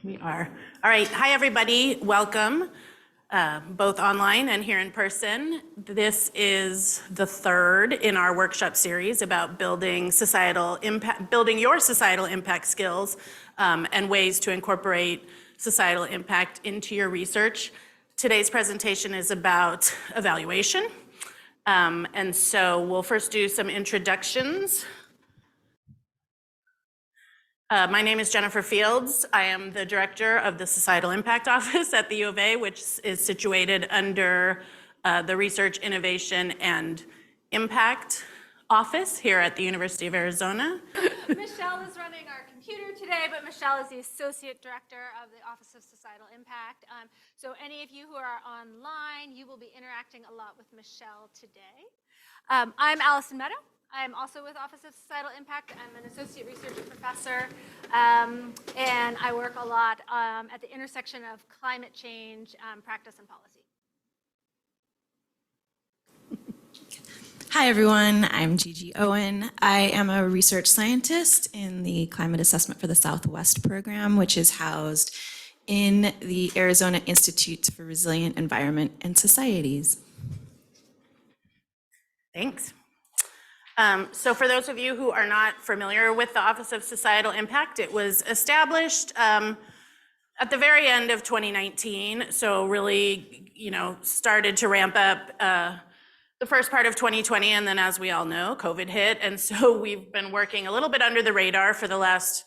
We are. All right. Hi, everybody. Welcome, both online and here in person. This is the third in our workshop series about building your societal impact skills and ways to incorporate societal impact into your research. Today's presentation is about evaluation. And so we'll first do some introductions. My name is Jennifer Fields. I am the director of the Societal Impact Office at the U of A, which is situated under the Research, Innovation, and Impact Office here at the University of Arizona. Michelle is running our computer today, but Michelle is the Associate Director of the Office of Societal Impact. So any of you who are online, you will be interacting a lot with Michelle today. I'm Allison Meadow. I'm also with Office of Societal Impact. I'm an associate research professor, and I work a lot at the intersection of climate change, practice, and policy. Hi, everyone. I'm Gigi Owen. I am a research scientist in the Climate Assessment for the Southwest program, which is housed in the Arizona Institute for Resilient Environment and Societies. Thanks. So for those of you who are not familiar with the Office of Societal Impact, it was established at the very end of 2019. So really, started to ramp up the first part of 2020. And then as we all know, COVID hit. And so we've been working a little bit under the radar for the last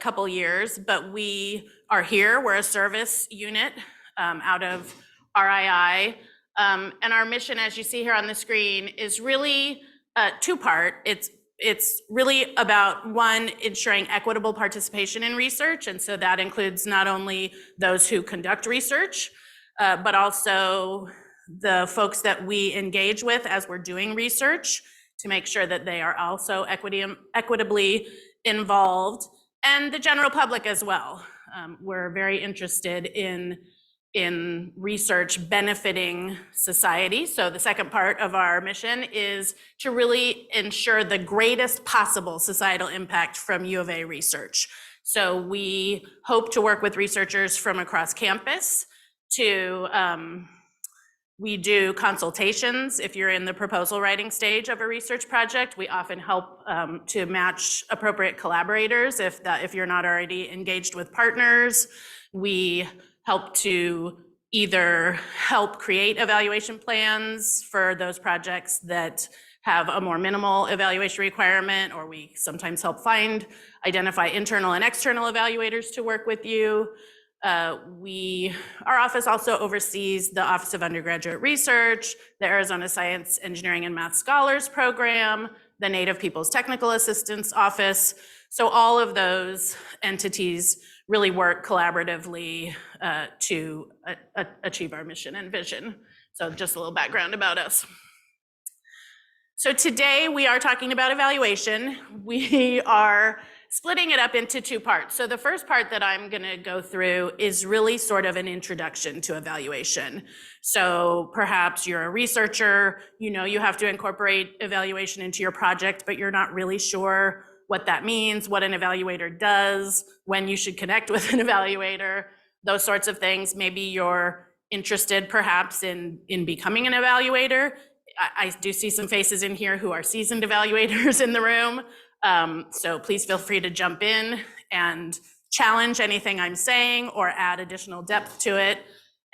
couple years, but we are here. We're a service unit out of RII. And our mission, as you see here on the screen, is really two-part. It's really about, one, ensuring equitable participation in research. And so that includes not only those who conduct research, but also the folks that we engage with as we're doing research to make sure that they are also equitably involved, and the general public as well. We're very interested in research benefiting society. So the second part of our mission is to really ensure the greatest possible societal impact from U of A research. So we hope to work with researchers from across campus we do consultations. If you're in the proposal writing stage of a research project, we often help to match appropriate collaborators if you're not already engaged with partners. We help to either help create evaluation plans for those projects that have a more minimal evaluation requirement, or we sometimes help identify internal and external evaluators to work with you. Our office also oversees the Office of Undergraduate Research, the Arizona Science, Engineering, and Math Scholars Program, the Native Peoples Technical Assistance Office. So all of those entities really work collaboratively to achieve our mission and vision. So just a little background about us. So today we are talking about evaluation. We are splitting it up into two parts. So the first part that I'm going to go through is really sort of an introduction to evaluation. So perhaps you're a researcher, you have to incorporate evaluation into your project, but you're not really sure what that means, what an evaluator does, when you should connect with an evaluator, those sorts of things. Maybe you're interested perhaps in becoming an evaluator. I do see some faces in here who are seasoned evaluators in the room. So please feel free to jump in and challenge anything I'm saying or add additional depth to it.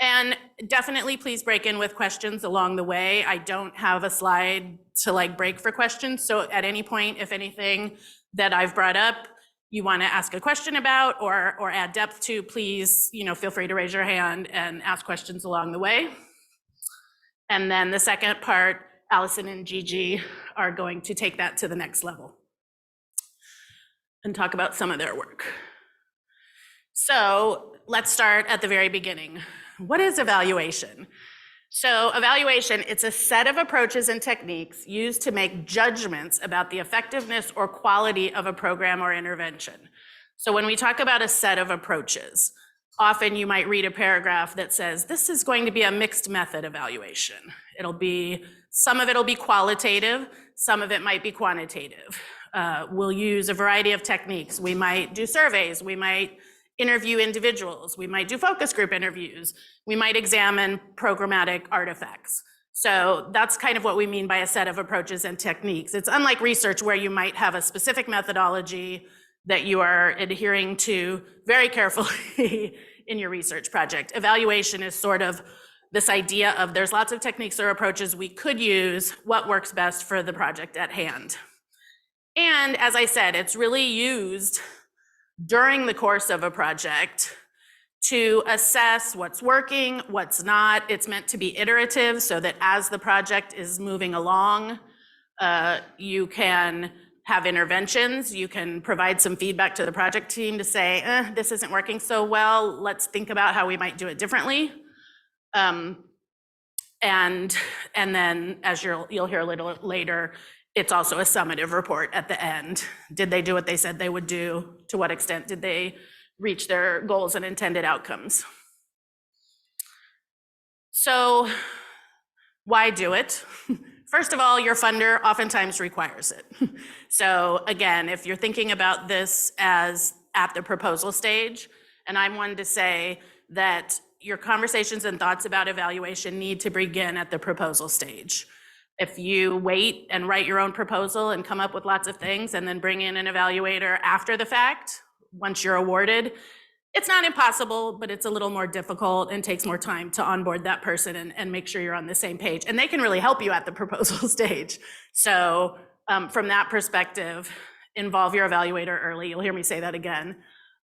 And definitely please break in with questions along the way. I don't have a slide to break for questions. So at any point, if anything that I've brought up you want to ask a question about or add depth to, please feel free to raise your hand and ask questions along the way. And then the second part, Allison and Gigi are going to take that to the next level and talk about some of their work. So let's start at the very beginning. What is evaluation? So evaluation, it's a set of approaches and techniques used to make judgments about the effectiveness or quality of a program or intervention. So when we talk about a set of approaches, often you might read a paragraph that says, this is going to be a mixed method evaluation. Some of it'll be qualitative, some of it might be quantitative. We'll use a variety of techniques. We might do surveys, we might interview individuals. We might do focus group interviews. We might examine programmatic artifacts. So that's kind of what we mean by a set of approaches and techniques. It's unlike research where you might have a specific methodology that you are adhering to very carefully in your research project. Evaluation is sort of this idea of there's lots of techniques or approaches we could use, what works best for the project at hand. And as I said, it's really used during the course of a project to assess what's working, what's not. It's meant to be iterative so that as the project is moving along, you can have interventions. You can provide some feedback to the project team to say, this isn't working so well. Let's think about how we might do it differently. And then, as you'll hear a little later, it's also a summative report at the end. Did they do what they said they would do? To what extent did they reach their goals and intended outcomes? So why do it? First of all, your funder oftentimes requires it. So again, if you're thinking about this as at the proposal stage, and I'm one to say that your conversations and thoughts about evaluation need to begin at the proposal stage. If you wait and write your own proposal and come up with lots of things and then bring in an evaluator after the fact, once you're awarded, it's not impossible, but it's a little more difficult and takes more time to onboard that person and make sure you're on the same page. And they can really help you at the proposal stage. So from that perspective, involve your evaluator early. You'll hear me say that again.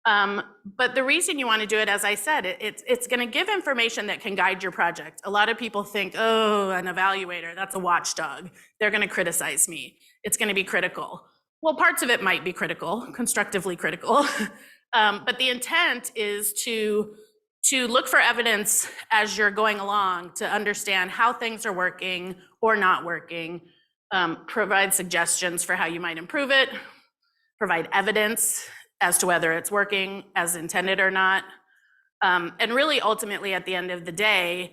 But the reason you want to do it, as I said, it's going to give information that can guide your project. A lot of people think, oh, an evaluator, that's a watchdog. They're going to criticize me. It's going to be critical. Well, parts of it might be critical, constructively critical. But the intent is to look for evidence as you're going along to understand how things are working or not working, provide suggestions for how you might improve it, provide evidence as to whether it's working as intended or not. And really, ultimately, at the end of the day,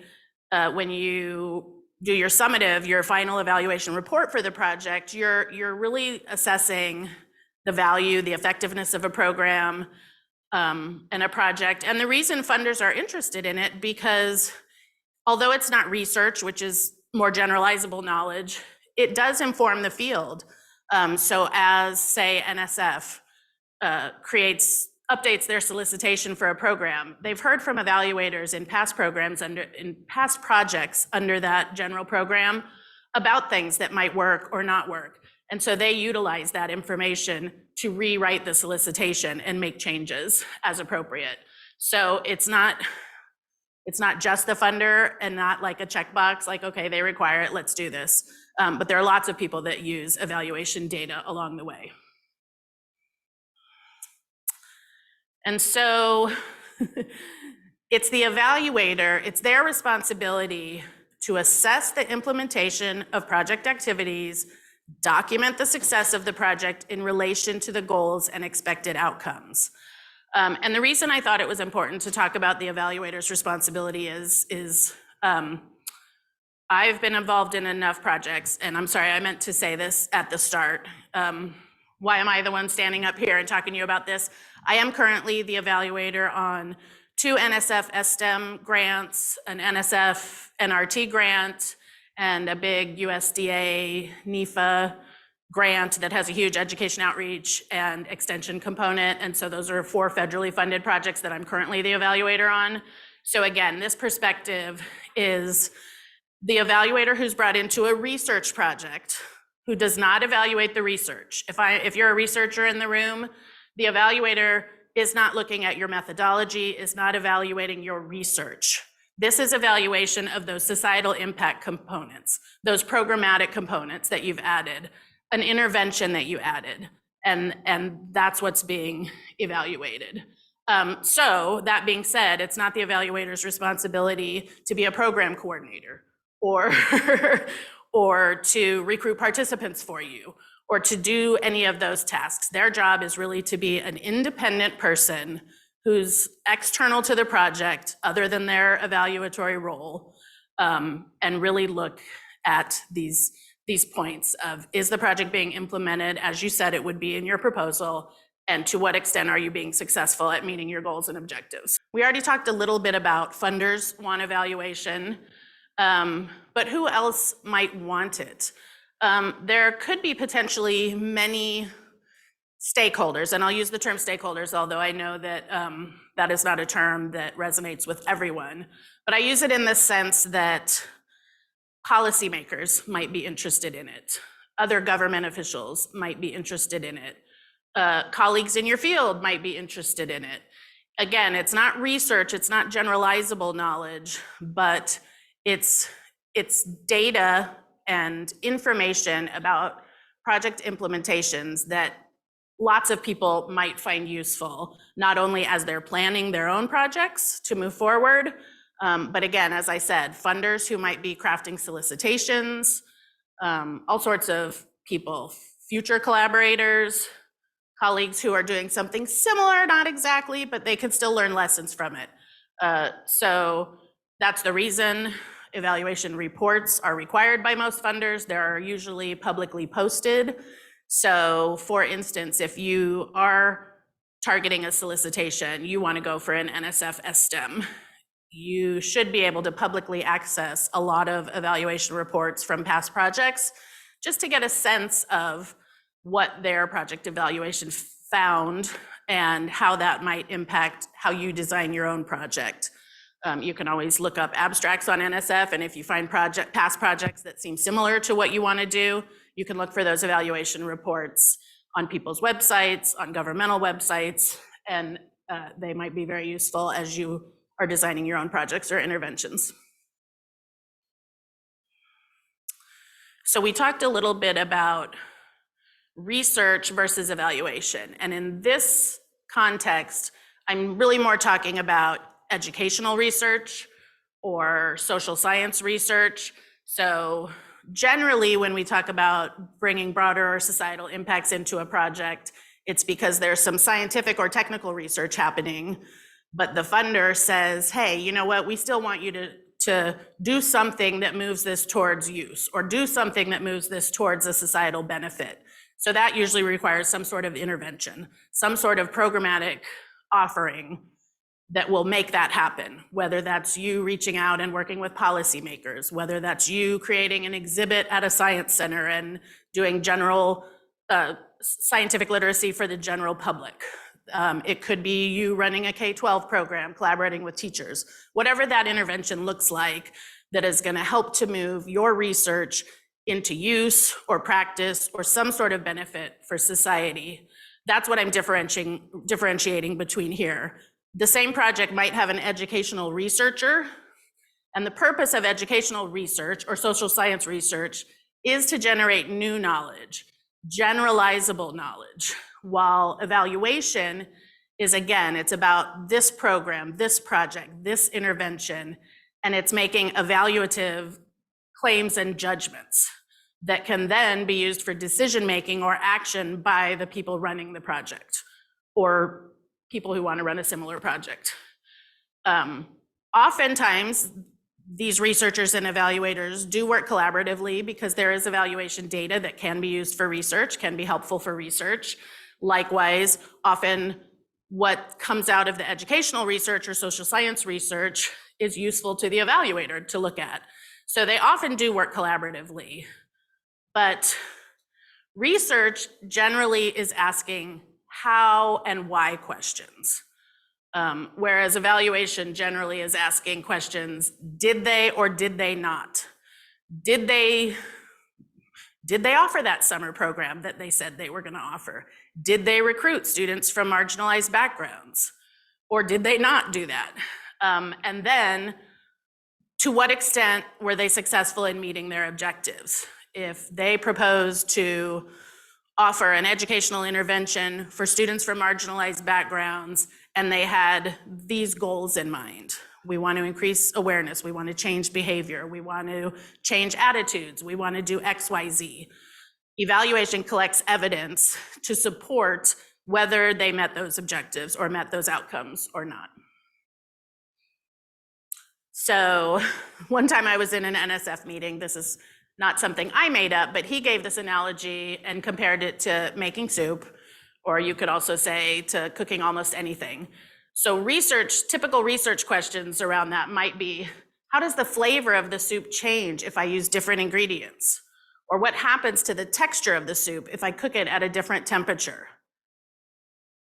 when you do your summative, your final evaluation report for the project, you're really assessing the value, the effectiveness of a program and a project. And the reason funders are interested in it, because although it's not research, which is more generalizable knowledge, it does inform the field. So as, say, NSF updates their solicitation for a program, they've heard from evaluators in past programs in past projects under that general program about things that might work or not work. And so they utilize that information to rewrite the solicitation and make changes as appropriate. So it's not just the funder and not like a checkbox, like, okay, they require it, let's do this. But there are lots of people that use evaluation data along the way. And so it's the evaluator, it's their responsibility to assess the implementation of project activities, document the success of the project in relation to the goals and expected outcomes. And the reason I thought it was important to talk about the evaluator's responsibility is I've been involved in enough projects, and I'm sorry, I meant to say this at the start. Why am I the one standing up here and talking to you about this? I am currently the evaluator on 2 NSF STEM grants, an NSF NRT grant, and a big USDA NEFA grant that has a huge education outreach and extension component. And so those are 4 federally funded projects that I'm currently the evaluator on. So again, this perspective is the evaluator who's brought into a research project who does not evaluate the research. If you're a researcher in the room, the evaluator is not looking at your methodology, is not evaluating your research. This is evaluation of those societal impact components, those programmatic components that you've added, an intervention that you added, and that's what's being evaluated. So that being said, it's not the evaluator's responsibility to be a program coordinator or or to recruit participants for you, or to do any of those tasks. Their job is really to be an independent person who's external to the project, other than their evaluatory role, and really look at these points of, is the project being implemented as you said it would be in your proposal, And to what extent are you being successful at meeting your goals and objectives? We already talked a little bit about funders want evaluation, but who else might want it? There could be potentially many stakeholders, and I'll use the term stakeholders, although I know that that is not a term that resonates with everyone. But I use it in the sense that policymakers might be interested in it. Other government officials might be interested in it. Colleagues in your field might be interested in it. Again, it's not research, it's not generalizable knowledge, but it's data and information about project implementations that lots of people might find useful, not only as they're planning their own projects to move forward, but again, as I said, funders who might be crafting solicitations, all sorts of people, future collaborators, colleagues who are doing something similar, not exactly, but they could still learn lessons from it. So that's the reason evaluation reports are required by most funders. They're usually publicly posted. So for instance, if you are targeting a solicitation, you want to go for an NSF STEM, you should be able to publicly access a lot of evaluation reports from past projects just to get a sense of what their project evaluation found and how that might impact how you design your own project. You can always look up abstracts on NSF, and if you find past projects that seem similar to what you want to do, you can look for those evaluation reports on people's websites, on governmental websites, and they might be very useful as you are designing your own projects or interventions. So we talked a little bit about research versus evaluation. And in this context, I'm really more talking about educational research or social science research. So generally, when we talk about bringing broader societal impacts into a project, it's because there's some scientific or technical research happening, but the funder says, hey, you know what, we still want you to do something that moves this towards use, or do something that moves this towards a societal benefit. So that usually requires some sort of intervention, some sort of programmatic offering that will make that happen, whether that's you reaching out and working with policymakers, whether that's you creating an exhibit at a science center and doing general scientific literacy for the general public. It could be you running a K-12 program, collaborating with teachers, whatever that intervention looks like that is going to help to move your research into use or practice or some sort of benefit for society. That's what I'm differentiating between here. The same project might have an educational researcher, and the purpose of educational research or social science research is to generate new knowledge, generalizable knowledge, while evaluation is, again, it's about this program, this project, this intervention, and it's making evaluative claims and judgments that can then be used for decision-making or action by the people running the project or people who want to run a similar project. Oftentimes, these researchers and evaluators do work collaboratively because there is evaluation data that can be used for research, can be helpful for research. Likewise, often what comes out of the educational research or social science research is useful to the evaluator to look at. So they often do work collaboratively, but research generally is asking how and why questions, whereas evaluation generally is asking questions, did they or did they not? Did they offer that summer program that they said they were going to offer? Did they recruit students from marginalized backgrounds? Or did they not do that? And then, to what extent were they successful in meeting their objectives? If they proposed to offer an educational intervention for students from marginalized backgrounds and they had these goals in mind. We want to increase awareness, we want to change behavior, we want to change attitudes, we want to do X, Y, Z. Evaluation collects evidence to support whether they met those objectives or met those outcomes or not. So one time I was in an NSF meeting, this is not something I made up, but he gave this analogy and compared it to making soup, Or you could also say to cooking almost anything. So typical research questions around that might be, how does the flavor of the soup change if I use different ingredients? Or what happens to the texture of the soup if I cook it at a different temperature?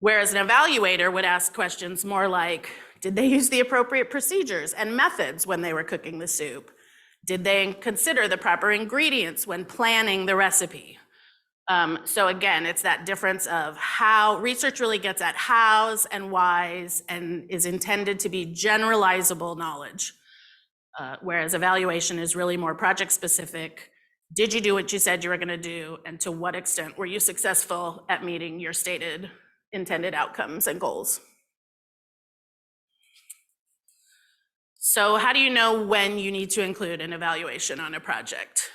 Whereas an evaluator would ask questions more like, did they use the appropriate procedures and methods when they were cooking the soup? Did they consider the proper ingredients when planning the recipe? So again, it's that difference of how research really gets at hows and whys and is intended to be generalizable knowledge. Whereas evaluation is really more project specific. Did you do what you said you were going to do? And to what extent were you successful at meeting your stated intended outcomes and goals? So how do you know when you need to include an evaluation on a project?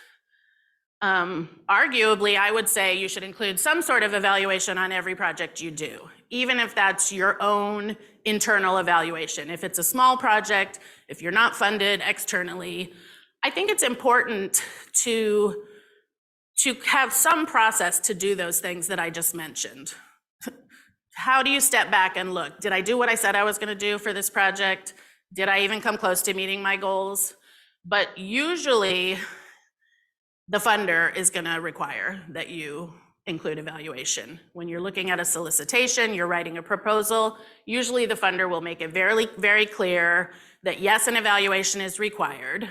Arguably, I would say you should include some sort of evaluation on every project you do, even if that's your own internal evaluation. If it's a small project, if you're not funded externally, I think it's important to have some process to do those things that I just mentioned. How do you step back and look? Did I do what I said I was going to do for this project? Did I even come close to meeting my goals? But usually, the funder is going to require that you include evaluation. When you're looking at a solicitation, you're writing a proposal, usually the funder will make it very, very clear that yes, an evaluation is required.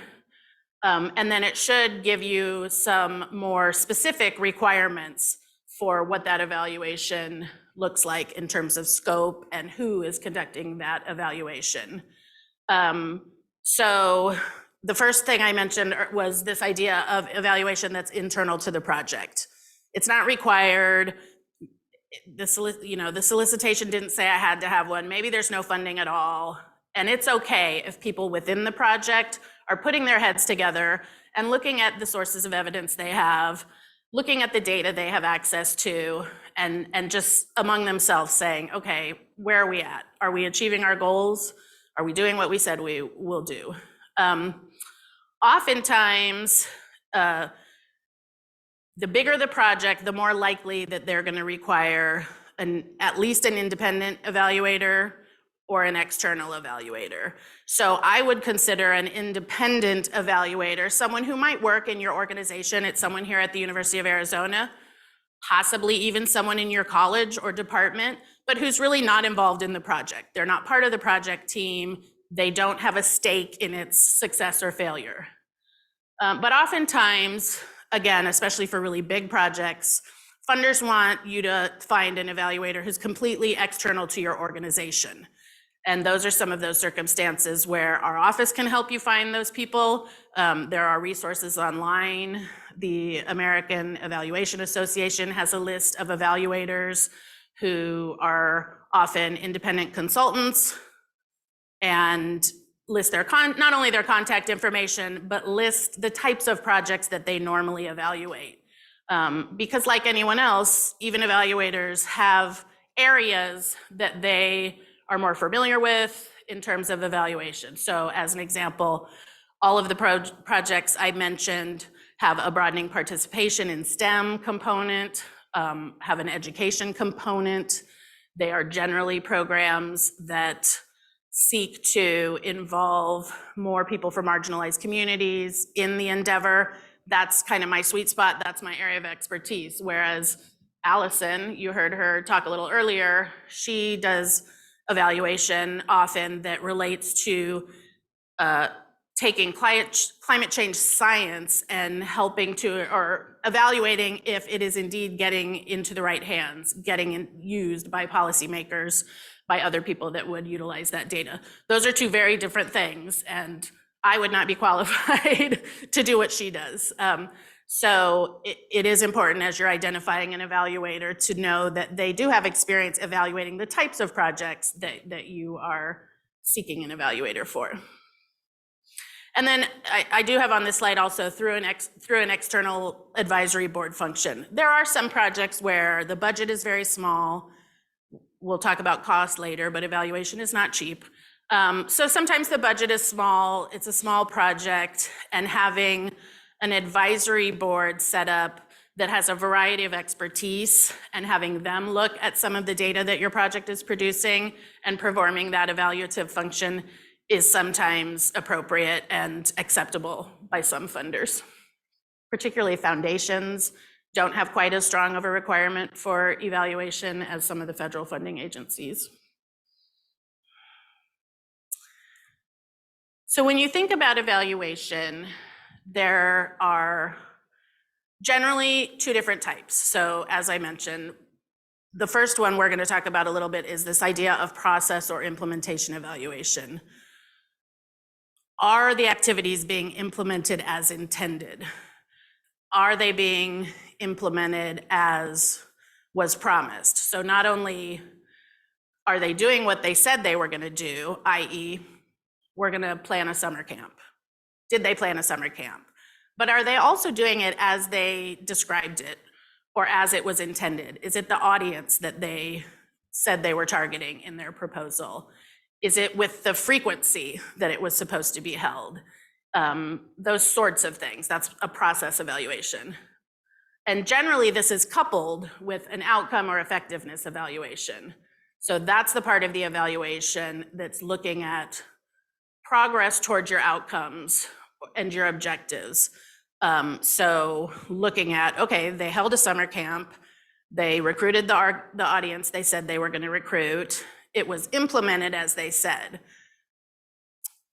And then it should give you some more specific requirements for what that evaluation looks like in terms of scope and who is conducting that evaluation. So the first thing I mentioned was this idea of evaluation that's internal to the project. It's not required. The solicitation didn't say I had to have one. Maybe there's no funding at all. And it's okay if people within the project are putting their heads together and looking at the sources of evidence they have, looking at the data they have access to, and just among themselves saying, okay, where are we at? Are we achieving our goals? Are we doing what we said we will do? Oftentimes, the bigger the project, the more likely that they're going to require at least an independent evaluator or an external evaluator. So I would consider an independent evaluator someone who might work in your organization. It's someone here at the University of Arizona, possibly even someone in your college or department, but who's really not involved in the project. They're not part of the project team. They don't have a stake in its success or failure. But oftentimes, again, especially for really big projects, funders want you to find an evaluator who's completely external to your organization. And those are some of those circumstances where our office can help you find those people. There are resources online. The American Evaluation Association has a list of evaluators who are often independent consultants and list their not only their contact information, but list the types of projects that they normally evaluate. Because like anyone else, even evaluators have areas that they are more familiar with in terms of evaluation. So as an example, all of the projects I mentioned have a broadening participation in STEM component, have an education component. They are generally programs that seek to involve more people from marginalized communities in the endeavor. That's kind of my sweet spot. That's my area of expertise. Whereas Allison, you heard her talk a little earlier, she does evaluation often that relates to taking climate change science and helping to, or evaluating if it is indeed getting into the right hands, getting used by policymakers, by other people that would utilize that data. Those are two very different things, and I would not be qualified to do what she does. So it is important as you're identifying an evaluator to know that they do have experience evaluating the types of projects that you are seeking an evaluator for. And then I do have on this slide also through an external advisory board function. There are some projects where the budget is very small. We'll talk about cost later, but evaluation is not cheap. So sometimes the budget is small, it's a small project, and having an advisory board set up that has a variety of expertise, and having them look at some of the data that your project is producing and performing that evaluative function is sometimes appropriate and acceptable by some funders. Particularly foundations don't have quite as strong of a requirement for evaluation as some of the federal funding agencies. So when you think about evaluation, there are generally two different types. So as I mentioned, the first one we're going to talk about a little bit is this idea of process or implementation evaluation. Are the activities being implemented as intended? Are they being implemented as was promised? So not only are they doing what they said they were going to do, i.e., we're going to plan a summer camp. Did they plan a summer camp? But are they also doing it as they described it or as it was intended? Is it the audience that they said they were targeting in their proposal? Is it with the frequency that it was supposed to be held? Those sorts of things. That's a process evaluation. And generally, this is coupled with an outcome or effectiveness evaluation. So that's the part of the evaluation that's looking at progress towards your outcomes and your objectives. So looking at, okay, they held a summer camp, they recruited the audience they said they were going to recruit, it was implemented as they said.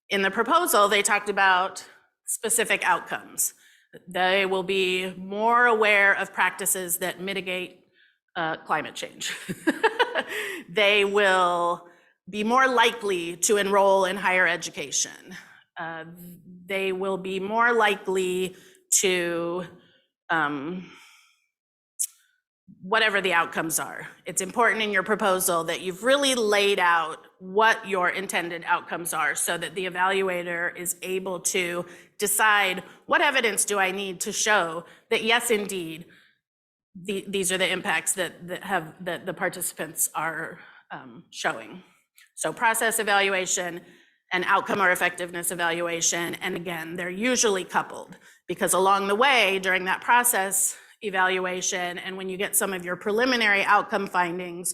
In the proposal, they talked about specific outcomes. They will be more aware of practices that mitigate climate change. They will be more likely to enroll in higher education. They will be more likely to, whatever the outcomes are. It's important in your proposal that you've really laid out what your intended outcomes are so that the evaluator is able to decide what evidence do I need to show that yes, indeed, these are the impacts that the participants are showing. So process evaluation and outcome or effectiveness evaluation, and again, they're usually coupled because along the way during that process evaluation and when you get some of your preliminary outcome findings,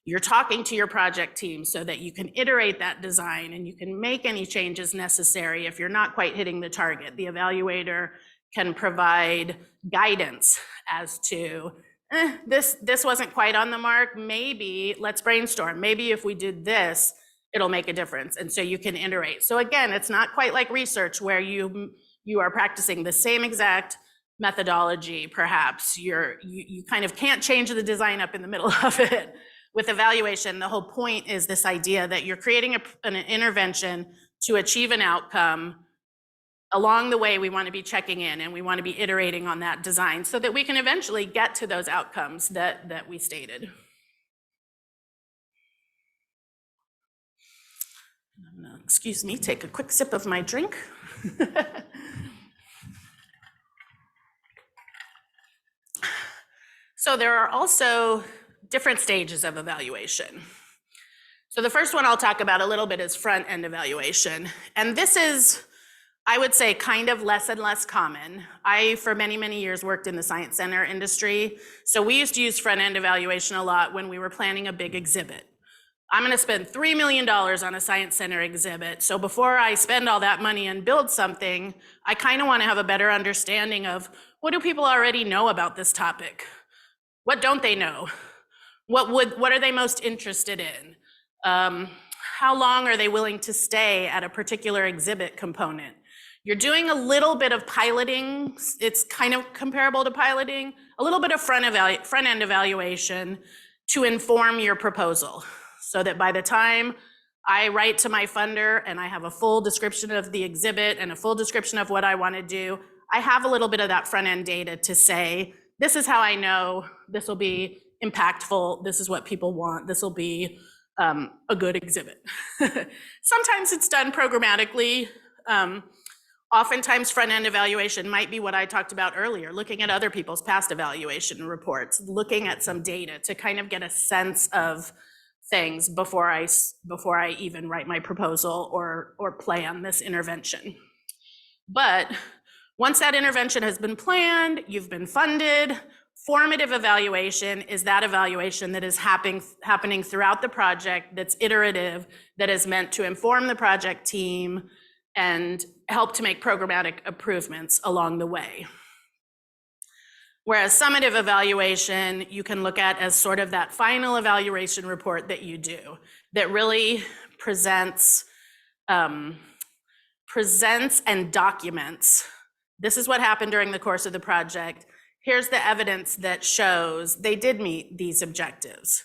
you're talking to your project team so that you can iterate that design and you can make any changes necessary if you're not quite hitting the target. The evaluator can provide guidance as to, this wasn't quite on the mark, maybe let's brainstorm. Maybe if we did this, it'll make a difference. And so you can iterate. So again, it's not quite like research where you are practicing the same exact methodology, perhaps. You kind of can't change the design up in the middle of it. With evaluation, the whole point is this idea that you're creating an intervention to achieve an outcome. Along the way, we want to be checking in and we want to be iterating on that design so that we can eventually get to those outcomes that we stated. Excuse me, take a quick sip of my drink. So there are also different stages of evaluation. So the first one I'll talk about a little bit is front-end evaluation. And this is, I would say, kind of less and less common. I, for many, many years, worked in the science center industry. So we used to use front-end evaluation a lot when we were planning a big exhibit. I'm going to spend $3 million on a science center exhibit. So before I spend all that money and build something, I kind of want to have a better understanding of what do people already know about this topic? What don't they know? What are they most interested in? How long are they willing to stay at a particular exhibit component? You're doing a little bit of piloting. It's kind of comparable to piloting, a little bit of front-end evaluation to inform your proposal so that by the time I write to my funder and I have a full description of the exhibit and a full description of what I want to do, I have a little bit of that front-end data to say, this is how I know this will be impactful, this is what people want, this will be a good exhibit. Sometimes it's done programmatically. Oftentimes front-end evaluation might be what I talked about earlier, looking at other people's past evaluation reports, looking at some data to kind of get a sense of things before I even write my proposal or plan this intervention. But Once that intervention has been planned, you've been funded, formative evaluation is that evaluation that is happening throughout the project, that's iterative, that is meant to inform the project team and help to make programmatic improvements along the way. Whereas summative evaluation, you can look at as sort of that final evaluation report that you do, that really presents and documents. This is what happened during the course of the project. Here's the evidence that shows they did meet these objectives.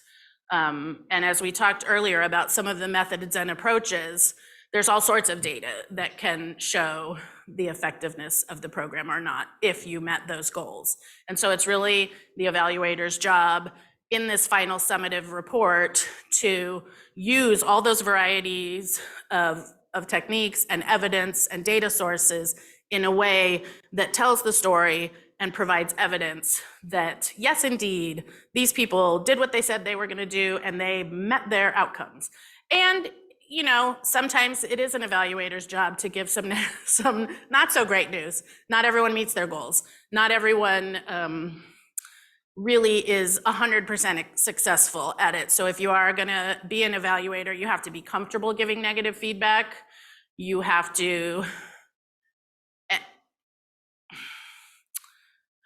And as we talked earlier about some of the methods and approaches, there's all sorts of data that can show the effectiveness of the program or not if you met those goals. And so it's really the evaluator's job in this final summative report to use all those varieties of techniques and evidence and data sources in a way that tells the story and provides evidence that, yes, indeed, these people did what they said they were going to do and they met their outcomes. And you know, sometimes it is an evaluator's job to give some not so great news. Not everyone meets their goals. Not everyone really is 100% successful at it. So if you are going to be an evaluator, you have to be comfortable giving negative feedback. You have to,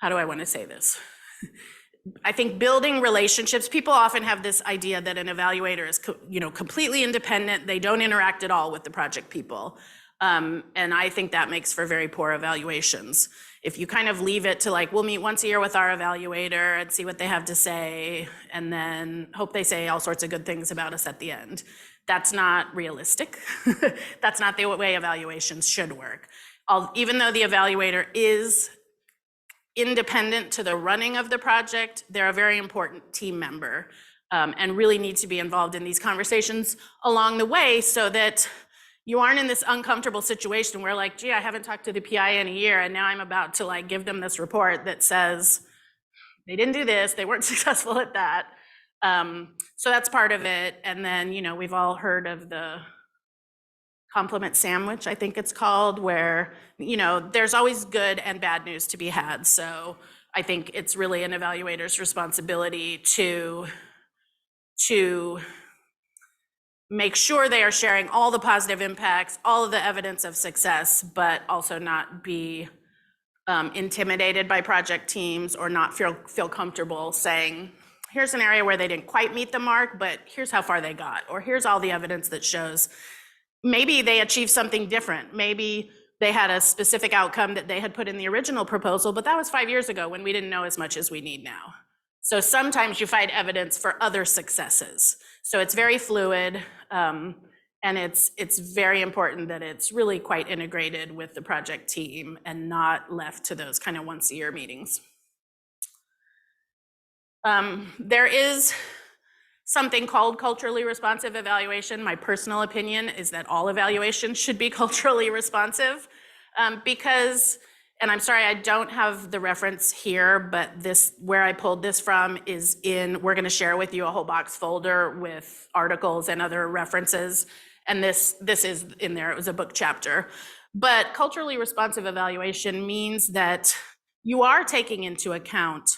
how do I want to say this? I think building relationships, people often have this idea that an evaluator is, completely independent. They don't interact at all with the project people. And I think that makes for very poor evaluations. If you kind of leave it to like, we'll meet once a year with our evaluator and see what they have to say, and then hope they say all sorts of good things about us at the end. That's not realistic. That's not the way evaluations should work. Even though the evaluator is independent to the running of the project, they're a very important team member and really need to be involved in these conversations along the way so that you aren't in this uncomfortable situation where like, gee, I haven't talked to the PI in a year and now I'm about to like give them this report that says they didn't do this, they weren't successful at that. So that's part of it. And then, we've all heard of the compliment sandwich, I think it's called, where, there's always good and bad news to be had. So I think it's really an evaluator's responsibility to make sure they are sharing all the positive impacts, all of the evidence of success, but also not be intimidated by project teams or not feel comfortable saying, here's an area where they didn't quite meet the mark, but here's how far they got, or here's all the evidence that shows maybe they achieved something different. Maybe they had a specific outcome that they had put in the original proposal, but that was 5 years ago when we didn't know as much as we need now. So sometimes you find evidence for other successes. So it's very fluid, and it's very important that it's really quite integrated with the project team and not left to those kind of once-a-year meetings. There is something called culturally responsive evaluation. My personal opinion is that all evaluations should be culturally responsive because, and I'm sorry, I don't have the reference here, but where I pulled this from is we're gonna share with you a whole box folder with articles and other references. And this is in there, it was a book chapter. But culturally responsive evaluation means that you are taking into account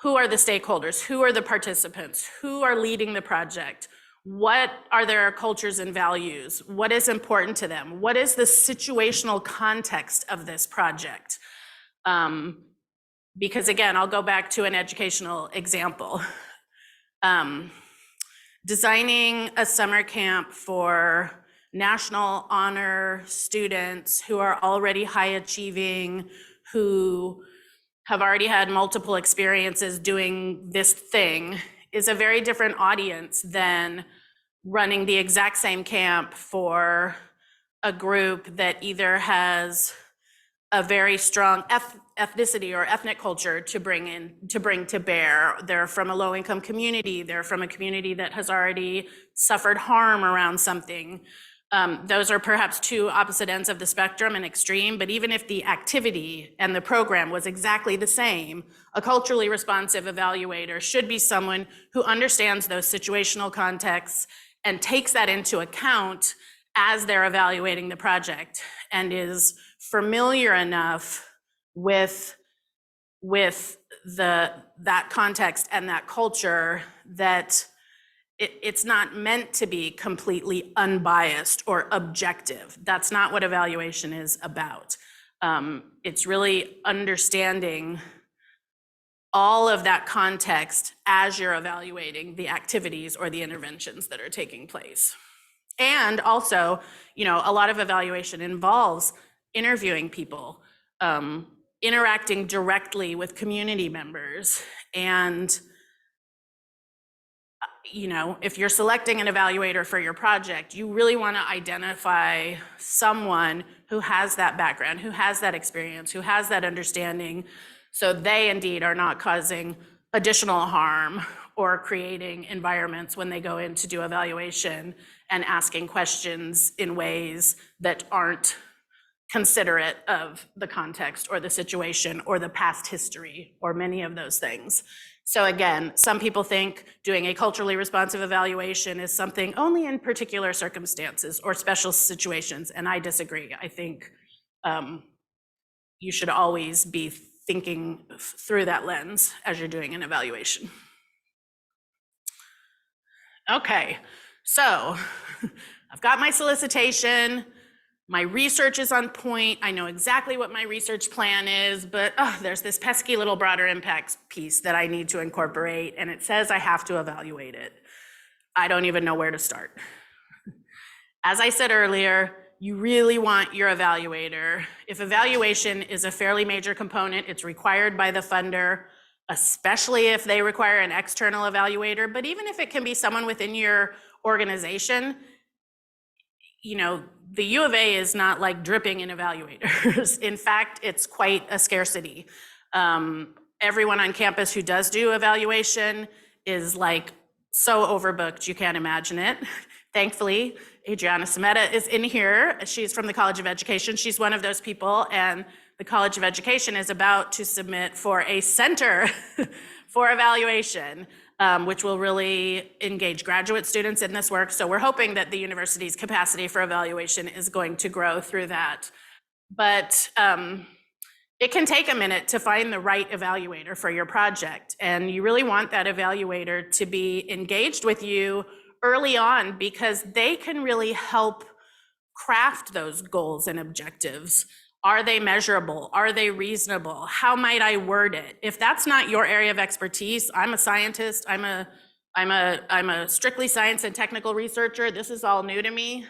who are the stakeholders, who are the participants, who are leading the project, what are their cultures and values, what is important to them, what is the situational context of this project. Because again, I'll go back to an educational example. Designing a summer camp for national honor students who are already high achieving, who have already had multiple experiences doing this thing is a very different audience than running the exact same camp for a group that either has a very strong ethnicity or ethnic culture to bring to bear. They're from a low-income community. They're from a community that has already suffered harm around something. Those are perhaps two opposite ends of the spectrum and extreme, but even if the activity and the program was exactly the same, a culturally responsive evaluator should be someone who understands those situational contexts and takes that into account as they're evaluating the project and is familiar enough with that context and that culture that it's not meant to be completely unbiased or objective. That's not what evaluation is about. It's really understanding all of that context as you're evaluating the activities or the interventions that are taking place. And also, you know, a lot of evaluation involves interviewing people, interacting directly with community members. And, you know, if you're selecting an evaluator for your project, you really want to identify someone who has that background, who has that experience, who has that understanding, so they indeed are not causing additional harm or creating environments when they go in to do evaluation and asking questions in ways that aren't considerate of the context or the situation or the past history or many of those things. So again, some people think doing a culturally responsive evaluation is something only in particular circumstances or special situations, and I disagree. I think you should always be thinking through that lens as you're doing an evaluation. Okay, so I've got my solicitation, my research is on point, I know exactly what my research plan is, but there's this pesky little broader impacts piece that I need to incorporate, and it says I have to evaluate it. I don't even know where to start. As I said earlier, you really want your evaluator. If evaluation is a fairly major component, it's required by the funder, especially if they require an external evaluator, but even if it can be someone within your organization, you know, the U of A is not like dripping in evaluators. In fact, it's quite a scarcity. Everyone on campus who does do evaluation is like so overbooked, you can't imagine it. Thankfully, Adriana Sameta is in here. She's from the College of Education. She's one of those people, and the College of Education is about to submit for a center for evaluation, which will really engage graduate students in this work. So we're hoping that the university's capacity for evaluation is going to grow through that. But it can take a minute to find the right evaluator for your project, and you really want that evaluator to be engaged with you early on, because they can really help craft those goals and objectives. Are they measurable? Are they reasonable? How might I word it? If that's not your area of expertise, I'm a scientist, I'm a strictly science and technical researcher, this is all new to me.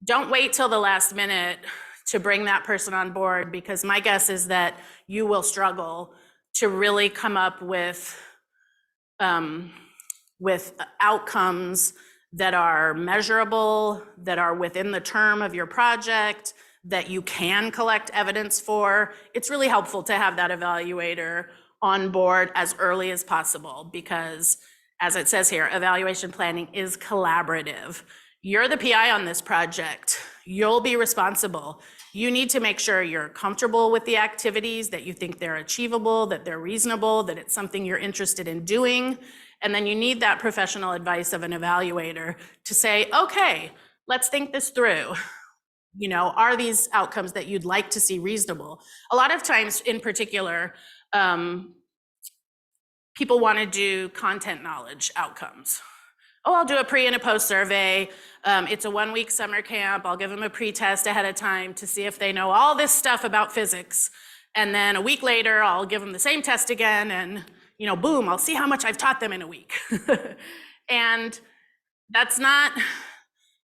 Don't wait till the last minute to bring that person on board, because my guess is that you will struggle to really come up with outcomes that are measurable, that are within the term of your project, that you can collect evidence for. It's really helpful to have that evaluator on board as early as possible, because as it says here, evaluation planning is collaborative. You're the PI on this project. You'll be responsible. You need to make sure you're comfortable with the activities, that you think they're achievable, that they're reasonable, that it's something you're interested in doing. And then you need that professional advice of an evaluator to say, okay, let's think this through. You know, are these outcomes that you'd like to see reasonable? A lot of times, in particular, people want to do content knowledge outcomes. Oh, I'll do a pre and a post survey. It's a 1-week summer camp. I'll give them a pre-test ahead of time to see if they know all this stuff about physics. And then a week later, I'll give them the same test again, and you know, boom, I'll see how much I've taught them in a week. And that's not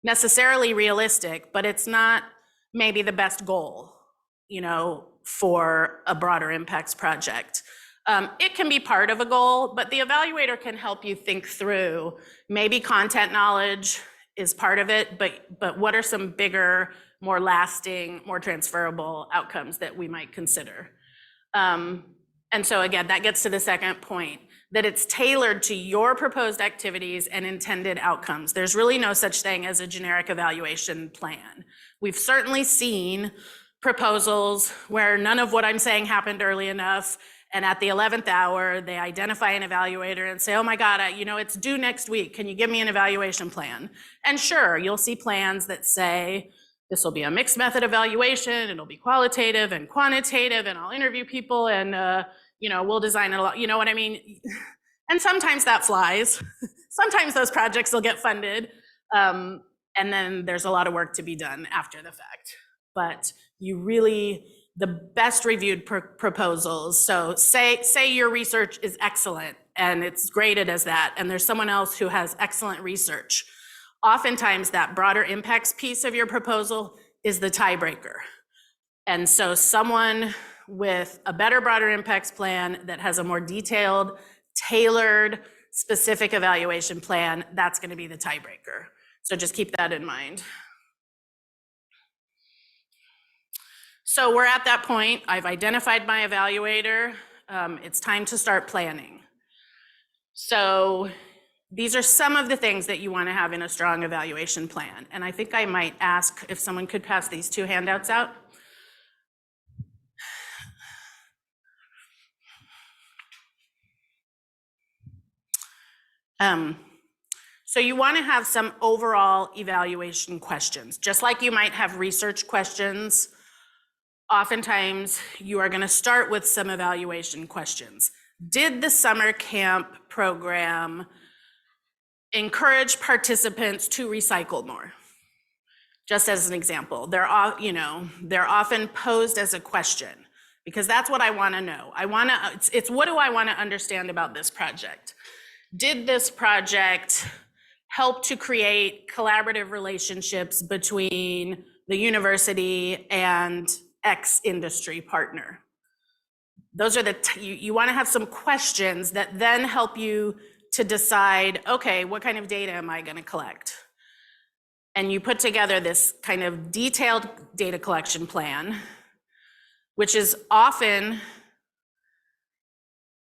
necessarily realistic, but it's not maybe the best goal, you know, for a broader impacts project. It can be part of a goal, but the evaluator can help you think through, maybe content knowledge is part of it, but what are some bigger, more lasting, more transferable outcomes that we might consider? And so again, that gets to the second point, that it's tailored to your proposed activities and intended outcomes. There's really no such thing as a generic evaluation plan. We've certainly seen proposals where none of what I'm saying happened early enough, and at the 11th hour, they identify an evaluator and say, oh my God, you know, it's due next week. Can you give me an evaluation plan? And sure, you'll see plans that say, This will be a mixed method evaluation. It'll be qualitative and quantitative, and I'll interview people, and we'll design it a lot. You know what I mean? And sometimes that flies. Sometimes those projects will get funded, and then there's a lot of work to be done after the fact. But the best reviewed proposals. So say your research is excellent and it's graded as that, and there's someone else who has excellent research. Oftentimes that broader impacts piece of your proposal is the tiebreaker. And so someone with a better broader impacts plan that has a more detailed, tailored, specific evaluation plan, that's going to be the tiebreaker. So just keep that in mind. So we're at that point. I've identified my evaluator. It's time to start planning. So these are some of the things that you want to have in a strong evaluation plan. And I think I might ask if someone could pass these 2 handouts out. So you want to have some overall evaluation questions. Just like you might have research questions, oftentimes you are going to start with some evaluation questions. Did the summer camp program encourage participants to recycle more? Just as an example, they're often posed as a question, because that's what I want to know. It's what do I want to understand about this project? Did this project help to create collaborative relationships between the university and X industry partner? Those are you want to have some questions that then help you to decide, okay, what kind of data am I going to collect? And you put together this kind of detailed data collection plan, which is often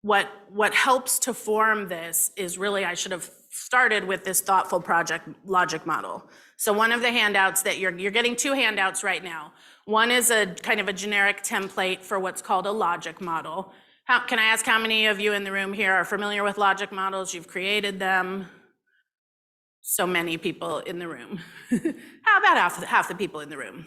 what helps to form this is really, I should have started with this thoughtful project logic model. So one of the handouts that you're getting 2 handouts right now. One is a kind of a generic template for what's called a logic model. Can I ask how many of you in the room here are familiar with logic models? You've created them. So many people in the room. How about half the people in the room?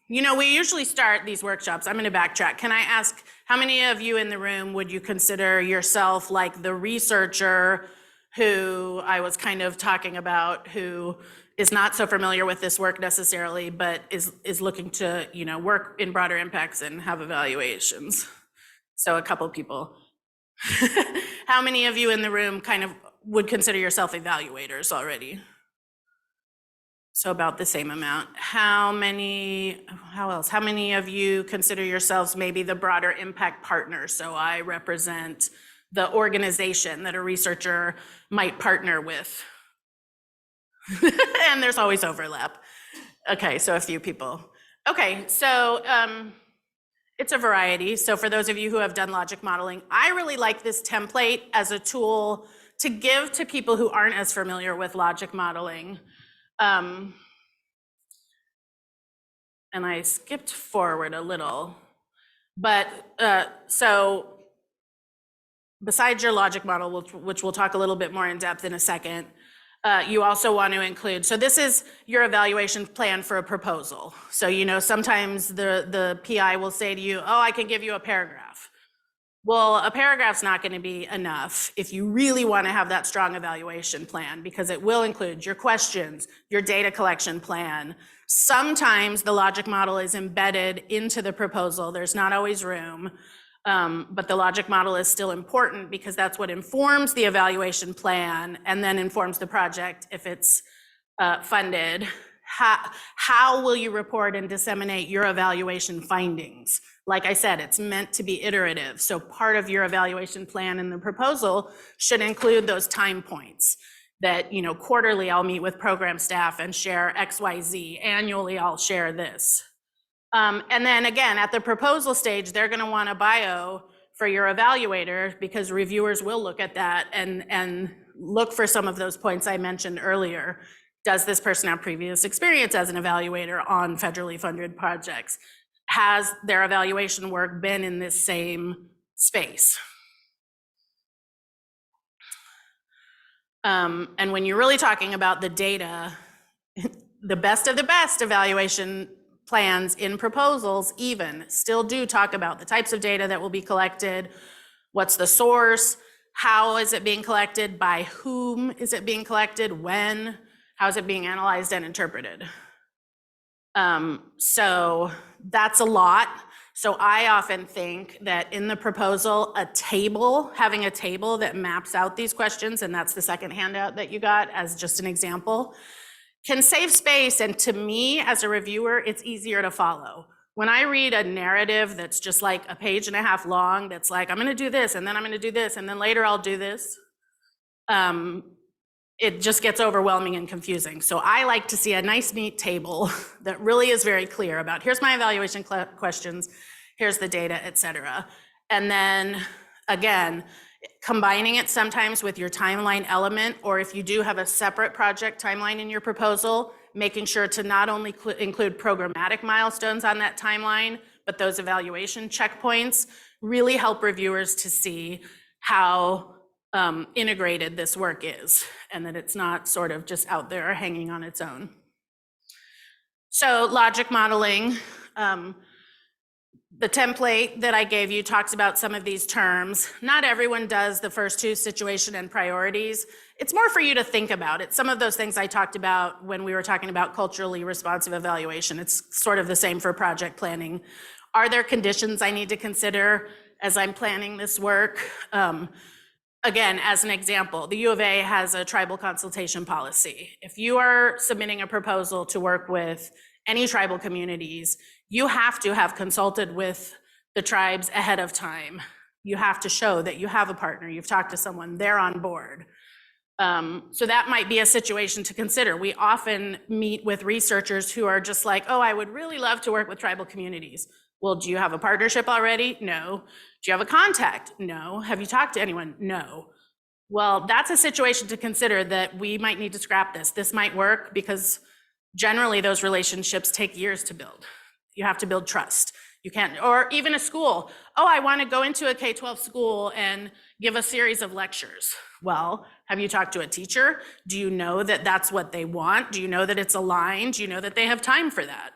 We usually start these workshops. I'm going to backtrack. Can I ask how many of you in the room would you consider yourself like the researcher who I was kind of talking about, who is not so familiar with this work necessarily, but is looking to work in broader impacts and have evaluations? So a couple people. How many of you in the room kind of would consider yourself evaluators already? So about the same amount. How many of you consider yourselves maybe the broader impact partner? So I represent the organization that a researcher might partner with. And there's always overlap. Okay, so a few people. Okay, so it's a variety. So for those of you who have done logic modeling, I really like this template as a tool to give to people who aren't as familiar with logic modeling. And I skipped forward a little, but so besides your logic model, which we'll talk a little bit more in depth in a second, you also want to include, so this is your evaluation plan for a proposal. So sometimes the PI will say to you, oh, I can give you a paragraph. Well, a paragraph's not going to be enough if you really want to have that strong evaluation plan, because it will include your questions, your data collection plan. Sometimes the logic model is embedded into the proposal. There's not always room, but the logic model is still important because that's what informs the evaluation plan and then informs the project if it's funded. How will you report and disseminate your evaluation findings? Like I said, it's meant to be iterative. So part of your evaluation plan in the proposal should include those time points that, quarterly I'll meet with program staff and share XYZ. Annually, I'll share this. And then again, at the proposal stage, they're going to want a bio for your evaluator because reviewers will look at that and look for some of those points I mentioned earlier. Does this person have previous experience as an evaluator on federally funded projects? Has their evaluation work been in this same space? And when you're really talking about the data, the best of the best evaluation plans in proposals even still do talk about the types of data that will be collected, what's the source, how is it being collected, by whom is it being collected, when, how is it being analyzed and interpreted. So that's a lot. So I often think that in the proposal, having a table that maps out these questions, and that's the second handout that you got as just an example, can save space. And to me, as a reviewer, it's easier to follow. When I read a narrative that's just like a page and a half long, that's like, I'm gonna do this, and then I'm gonna do this, and then later I'll do this, it just gets overwhelming and confusing. So I like to see a nice, neat table that really is very clear about, here's my evaluation questions, here's the data, et cetera. And then, again, combining it sometimes with your timeline element, or if you do have a separate project timeline in your proposal, making sure to not only include programmatic milestones on that timeline, but those evaluation checkpoints really help reviewers to see how integrated this work is, and that it's not sort of just out there hanging on its own. So logic modeling, the template that I gave you talks about some of these terms. Not everyone does the first two, situation and priorities. It's more for you to think about. It's some of those things I talked about when we were talking about culturally responsive evaluation. It's sort of the same for project planning. Are there conditions I need to consider as I'm planning this work? Again, as an example, the U of A has a tribal consultation policy. If you are submitting a proposal to work with any tribal communities, you have to have consulted with the tribes ahead of time. You have to show that you have a partner, you've talked to someone, they're on board. So that might be a situation to consider. We often meet with researchers who are just like, oh, I would really love to work with tribal communities. Well, do you have a partnership already? No. Do you have a contact? No. Have you talked to anyone? No. Well, that's a situation to consider, that we might need to scrap this. This might work because generally those relationships take years to build. You have to build trust. You can't, or even a school. Oh, I want to go into a K-12 school and give a series of lectures. Well, have you talked to a teacher? Do you know that that's what they want? Do you know that it's aligned? Do you know that they have time for that?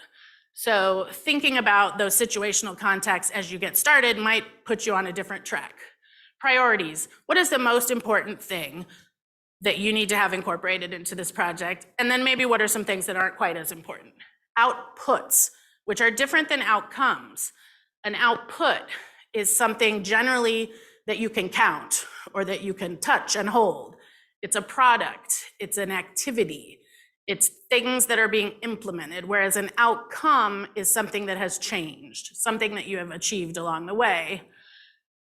So thinking about those situational contacts as you get started might put you on a different track. Priorities. What is the most important thing that you need to have incorporated into this project? And then maybe what are some things that aren't quite as important? Outputs, which are different than outcomes. An output is something generally that you can count or that you can touch and hold. It's a product, it's an activity. It's things that are being implemented, whereas an outcome is something that has changed, something that you have achieved along the way.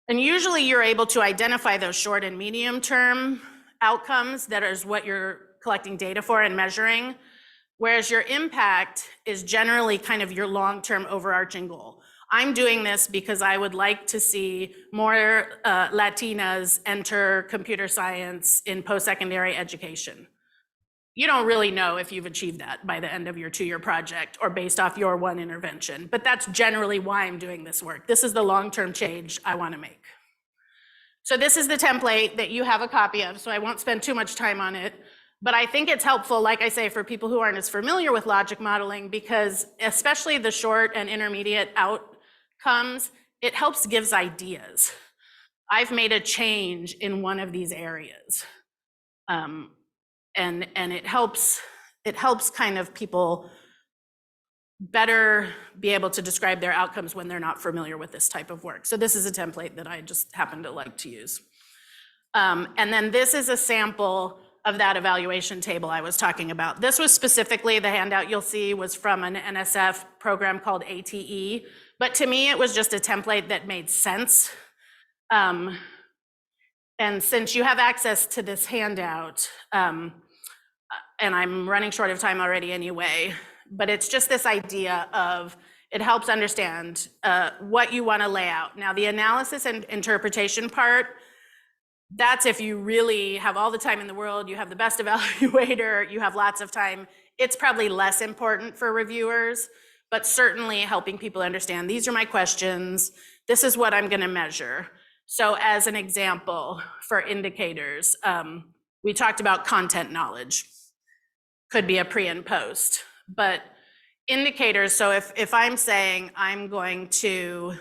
And usually you're able to identify those short and medium term outcomes, that is what you're collecting data for and measuring, whereas your impact is generally kind of your long-term overarching goal. I'm doing this because I would like to see more Latinas enter computer science in post-secondary education. You don't really know if you've achieved that by the end of your 2-year project or based off your one intervention, but that's generally why I'm doing this work. This is the long-term change I want to make. So this is the template that you have a copy of, so I won't spend too much time on it, but I think it's helpful, like I say, for people who aren't as familiar with logic modeling, because especially the short and intermediate outcomes, it helps gives ideas. I've made a change in one of these areas. And it helps kind of people better be able to describe their outcomes when they're not familiar with this type of work. So this is a template that I just happen to like to use. And then this is a sample of that evaluation table I was talking about. This was specifically, the handout you'll see was from an NSF program called ATE, but to me it was just a template that made sense. And since you have access to this handout, and I'm running short of time already anyway, but it's just this idea of, it helps understand what you want to lay out. Now, the analysis and interpretation part, that's if you really have all the time in the world, you have the best evaluator, you have lots of time. It's probably less important for reviewers, but certainly helping people understand, these are my questions, this is what I'm going to measure. So as an example for indicators, we talked about content knowledge. could be a pre and post. But indicators, so if I'm saying I'm going to,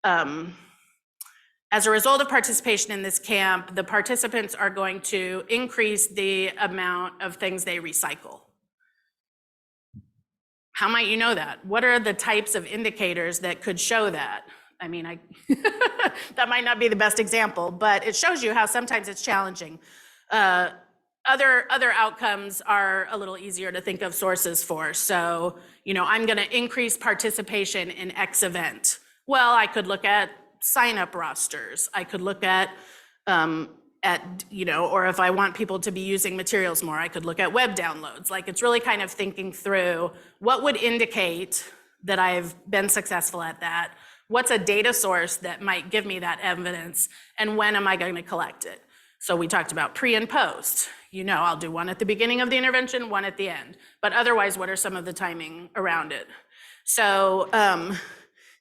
as a result of participation in this camp, the participants are going to increase the amount of things they recycle. How might you know that? What are the types of indicators that could show that? I mean, that might not be the best example, but it shows you how sometimes it's challenging. Other outcomes are a little easier to think of sources for. So, I'm going to increase participation in X event. Well, I could look at sign-up rosters. I could look at, or if I want people to be using materials more, I could look at web downloads. Like, it's really kind of thinking through what would indicate that I've been successful at that. What's a data source that might give me that evidence, and when am I going to collect it? So we talked about pre and post. I'll do one at the beginning of the intervention, one at the end. But otherwise, what are some of the timing around it? So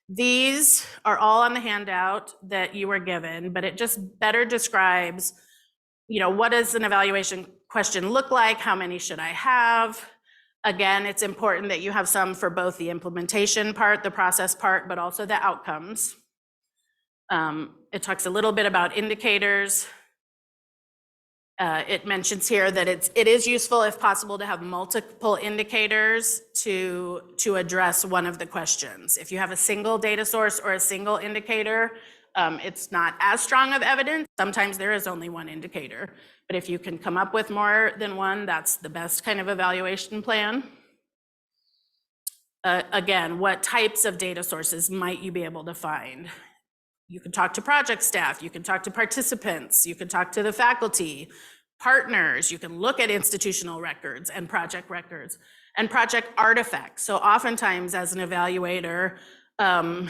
these are all on the handout that you were given, but it just better describes, what does an evaluation question look like? How many should I have? Again, it's important that you have some for both the implementation part, the process part, but also the outcomes. It talks a little bit about indicators. It mentions here that it is useful, if possible, to have multiple indicators to address one of the questions. If you have a single data source or a single indicator, it's not as strong of evidence. Sometimes there is only one indicator, but if you can come up with more than one, that's the best kind of evaluation plan. Again, what types of data sources might you be able to find? You can talk to project staff, you can talk to participants, you can talk to the faculty, partners, you can look at institutional records and project artifacts. So oftentimes as an evaluator, I'm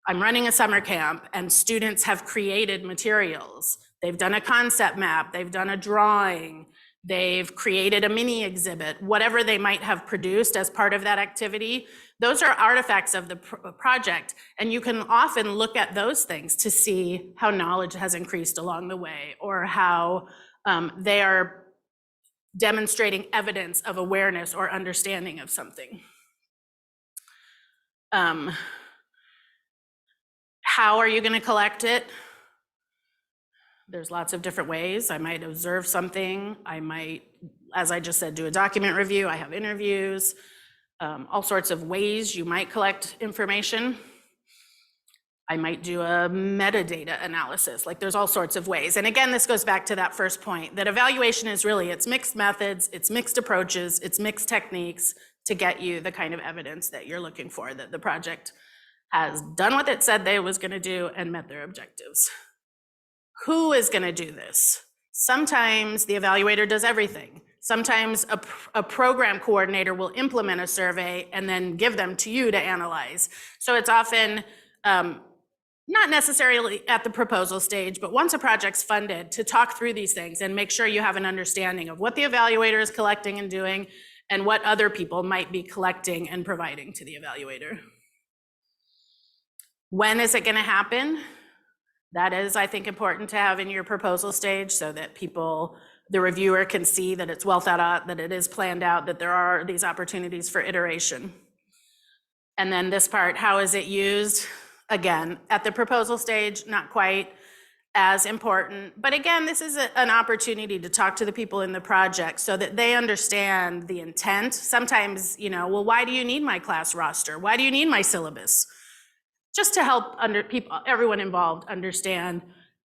running a summer camp and students have created materials. They've done a concept map, they've done a drawing, they've created a mini exhibit, whatever they might have produced as part of that activity. Those are artifacts of the project, and you can often look at those things to see how knowledge has increased along the way, or how they are demonstrating evidence of awareness or understanding of something. How are you going to collect it? There's lots of different ways. I might observe something. I might, as I just said, do a document review. I have interviews. All sorts of ways you might collect information. I might do a metadata analysis. Like, there's all sorts of ways. And again, this goes back to that first point, that evaluation is really, it's mixed methods, it's mixed approaches, it's mixed techniques to get you the kind of evidence that you're looking for, that the project has done what it said they was going to do and met their objectives. Who is going to do this? Sometimes the evaluator does everything. Sometimes a program coordinator will implement a survey and then give them to you to analyze. So it's often not necessarily at the proposal stage, but once a project's funded, to talk through these things and make sure you have an understanding of what the evaluator is collecting and doing and what other people might be collecting and providing to the evaluator. When is it going to happen? That is, I think, important to have in your proposal stage so that the reviewer can see that it's well thought out, that it is planned out, that there are these opportunities for iteration. And then this part, how is it used? Again, at the proposal stage, not quite as important. But again, this is an opportunity to talk to the people in the project so that they understand the intent. Sometimes, well, why do you need my class roster? Why do you need my syllabus? Just to help everyone involved understand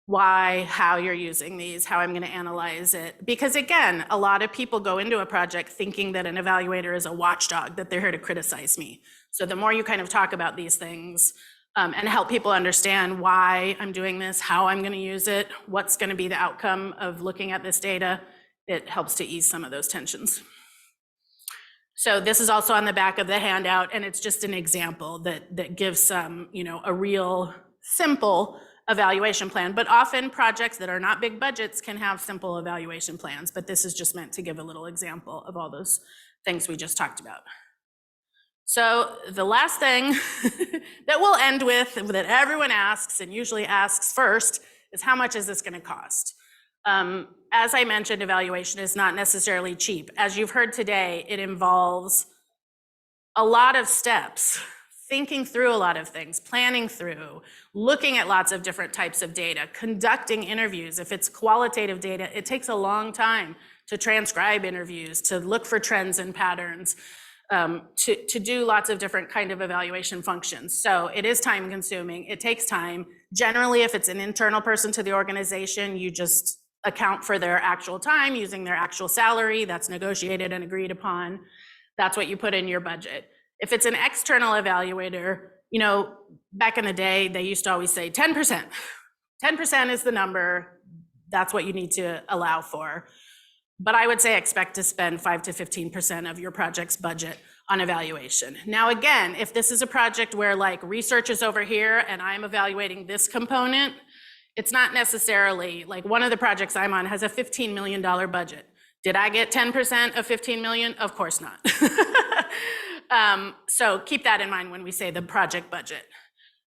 why, how you're using these, how I'm going to analyze it. Because again, a lot of people go into a project thinking that an evaluator is a watchdog, that they're here to criticize me. So the more you kind of talk about these things and help people understand why I'm doing this, how I'm going to use it, what's going to be the outcome of looking at this data, it helps to ease some of those tensions. So this is also on the back of the handout, and it's just an example that gives some, a real simple evaluation plan. But often projects that are not big budgets can have simple evaluation plans, but this is just meant to give a little example of all those things we just talked about. So the last thing that we'll end with, that everyone asks and usually asks first, is how much is this going to cost? As I mentioned, evaluation is not necessarily cheap. As you've heard today, it involves a lot of steps, thinking through a lot of things, planning through, looking at lots of different types of data, conducting interviews. If it's qualitative data, it takes a long time to transcribe interviews, to look for trends and patterns, to do lots of different kind of evaluation functions. So it is time consuming, it takes time. Generally, if it's an internal person to the organization, you just account for their actual time using their actual salary that's negotiated and agreed upon. That's what you put in your budget. If it's an external evaluator, you know, back in the day, they used to always say 10%. 10% is the number. That's what you need to allow for. But I would say expect to spend 5 to 15% of your project's budget on evaluation. Now, again, if this is a project where like research is over here and I'm evaluating this component, it's not necessarily, like one of the projects I'm on has a $15 million budget. Did I get 10% of 15 million? Of course not. So keep that in mind when we say the project budget.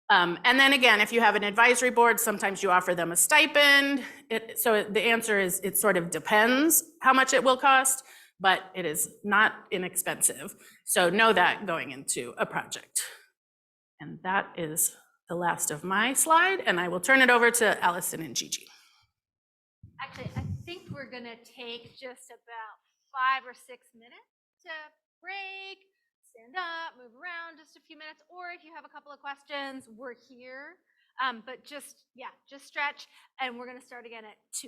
And then again, if you have an advisory board, sometimes you offer them a stipend. So the answer is it sort of depends how much it will cost, but it is not inexpensive. So know that going into a project. And that is the last of my slide, and I will turn it over to Allison and Gigi. Actually, I think we're going to take just about 5 or 6 minutes to break, stand up, move around just a few minutes, or if you have a couple of questions, we're here. But just stretch, and we're going to start again at 2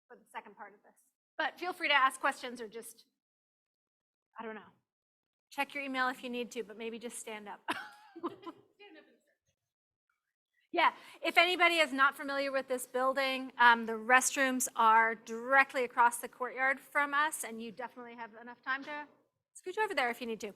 for the second part of this. But feel free to ask questions or just, I don't know, check your email if you need to, but maybe just stand up. Yeah, if anybody is not familiar with this building, the restrooms are directly across the courtyard from us, and you definitely have enough time to scooch over there if you need to.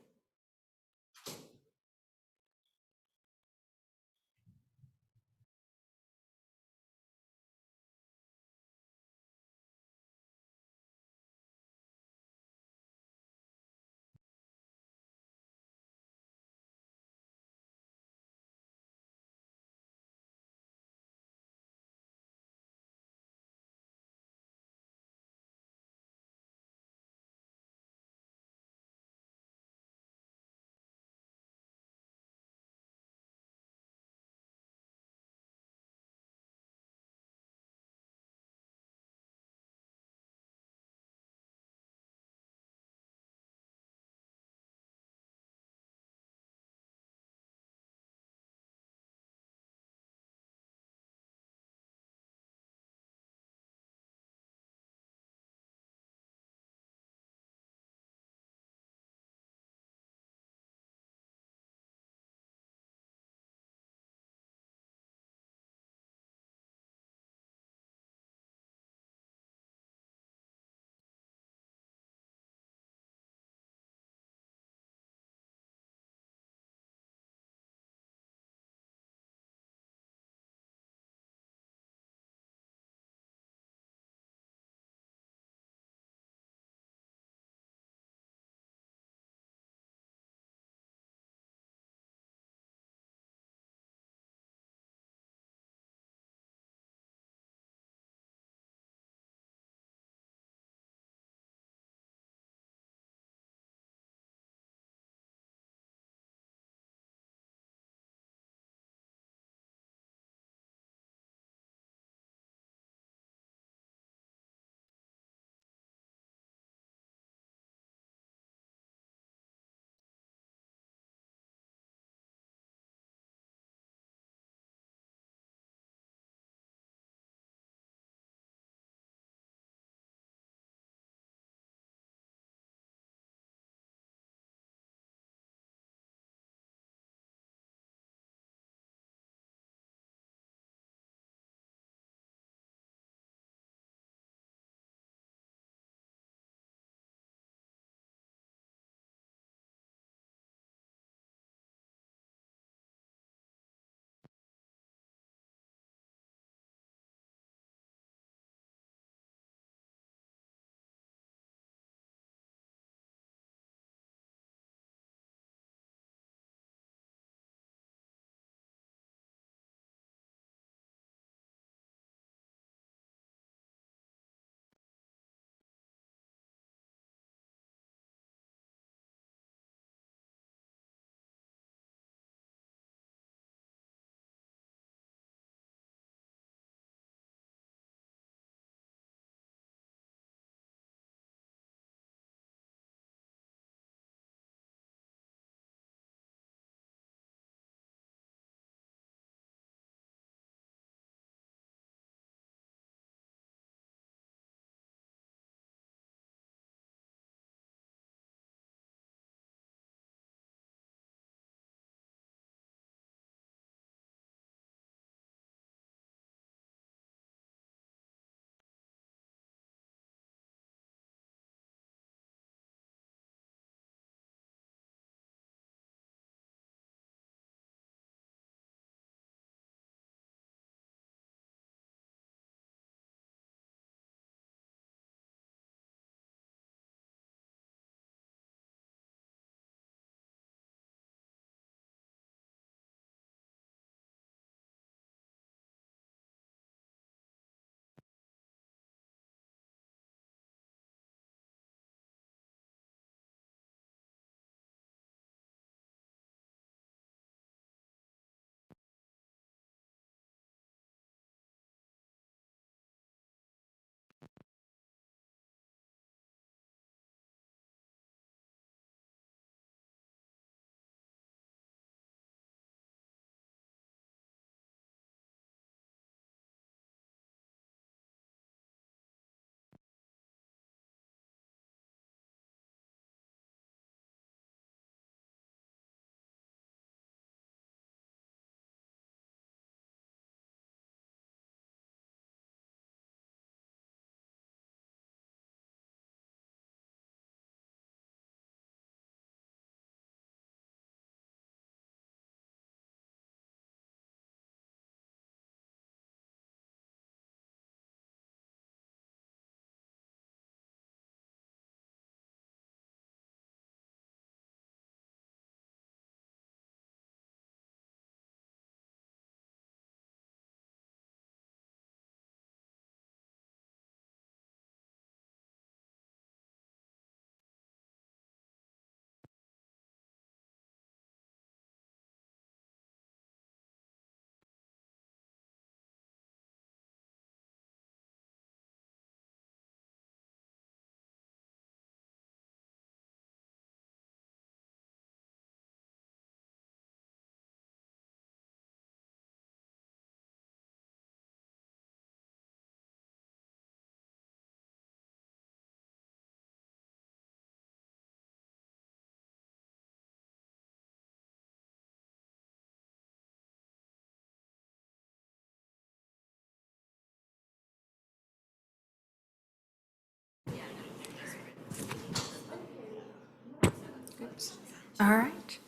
All right.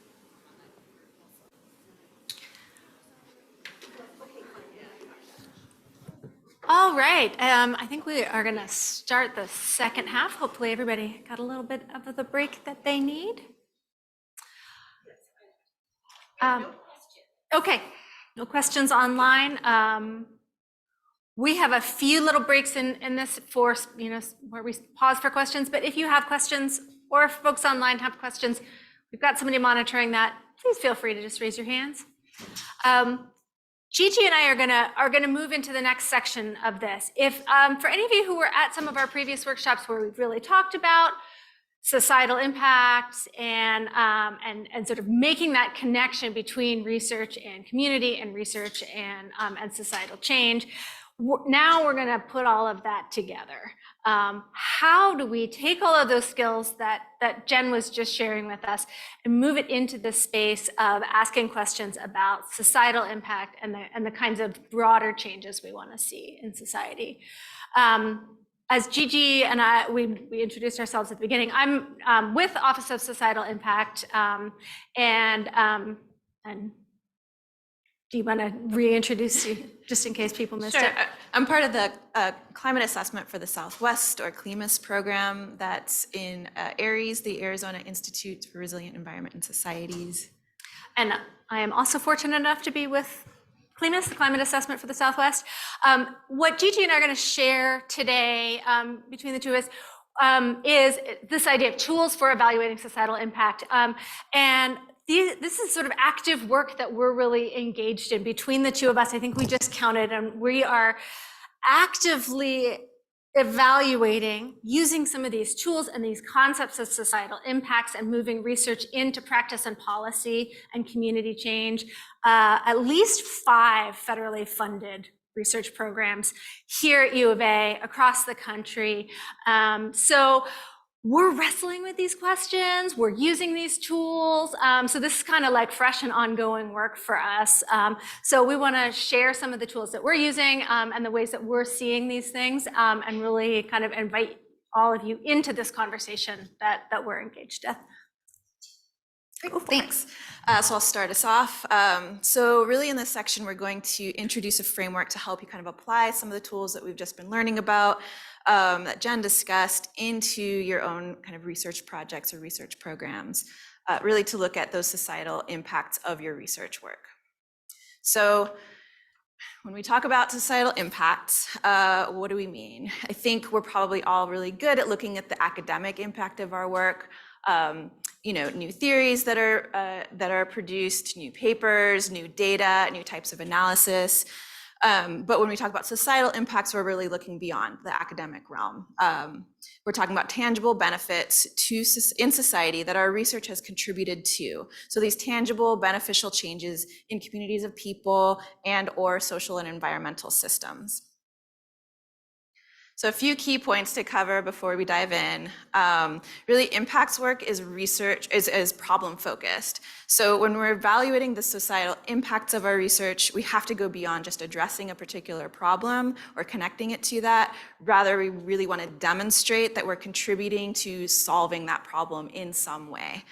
All right. I think we are going to start the second half. Hopefully everybody got a little bit of the break that they need. Okay, no questions online. We have a few little breaks in this for, where we pause for questions, but if you have questions or if folks online have questions, we've got somebody monitoring that. Please feel free to just raise your hands. Gigi and I are gonna move into the next section of this. If for any of you who were at some of our previous workshops where we've really talked about societal impacts and sort of making that connection between research and community and research and societal change, now we're going to put all of that together. How do we take all of those skills that Jen was just sharing with us and move it into the space of asking questions about societal impact and the kinds of broader changes we want to see in society? As Gigi and I, we introduced ourselves at the beginning. I'm with Office of Societal Impact, and do you want to reintroduce you, just in case people missed it? I'm part of the Climate Assessment for the Southwest, or CLIMAS program, that's in ARIES, the Arizona Institute for Resilient Environment and Societies. And I am also fortunate enough to be with CLIMAS, the Climate Assessment for the Southwest. What Gigi and I are going to share today between the two of us is this idea of tools for evaluating societal impact. And this is sort of active work that we're really engaged in between the two of us. I think we just counted, and we are actively evaluating, using some of these tools and these concepts of societal impacts and moving research into practice and policy and community change. At least 5 federally funded research programs here at U of A, across the country. So we're wrestling with these questions, we're using these tools. So this is kind of like fresh and ongoing work for us. So we want to share some of the tools that we're using and the ways that we're seeing these things, and really kind of invite all of you into this conversation that we're engaged in. Great, thanks. So I'll start us off. So really in this section, we're going to introduce a framework to help you kind of apply some of the tools that we've just been learning about, that Jen discussed, into your own kind of research projects or research programs, really to look at those societal impacts of your research work. So when we talk about societal impacts, what do we mean? I think we're probably all really good at looking at the academic impact of our work. New theories that are produced, new papers, new data, new types of analysis. But when we talk about societal impacts, we're really looking beyond the academic realm. We're talking about tangible benefits in society that our research has contributed to. So these tangible, beneficial changes in communities of people and/or social and environmental systems. So a few key points to cover before we dive in. Really, impacts work is problem focused. So when we're evaluating the societal impacts of our research, we have to go beyond just addressing a particular problem or connecting it to that. Rather, we really want to demonstrate that we're contributing to solving that problem in some way.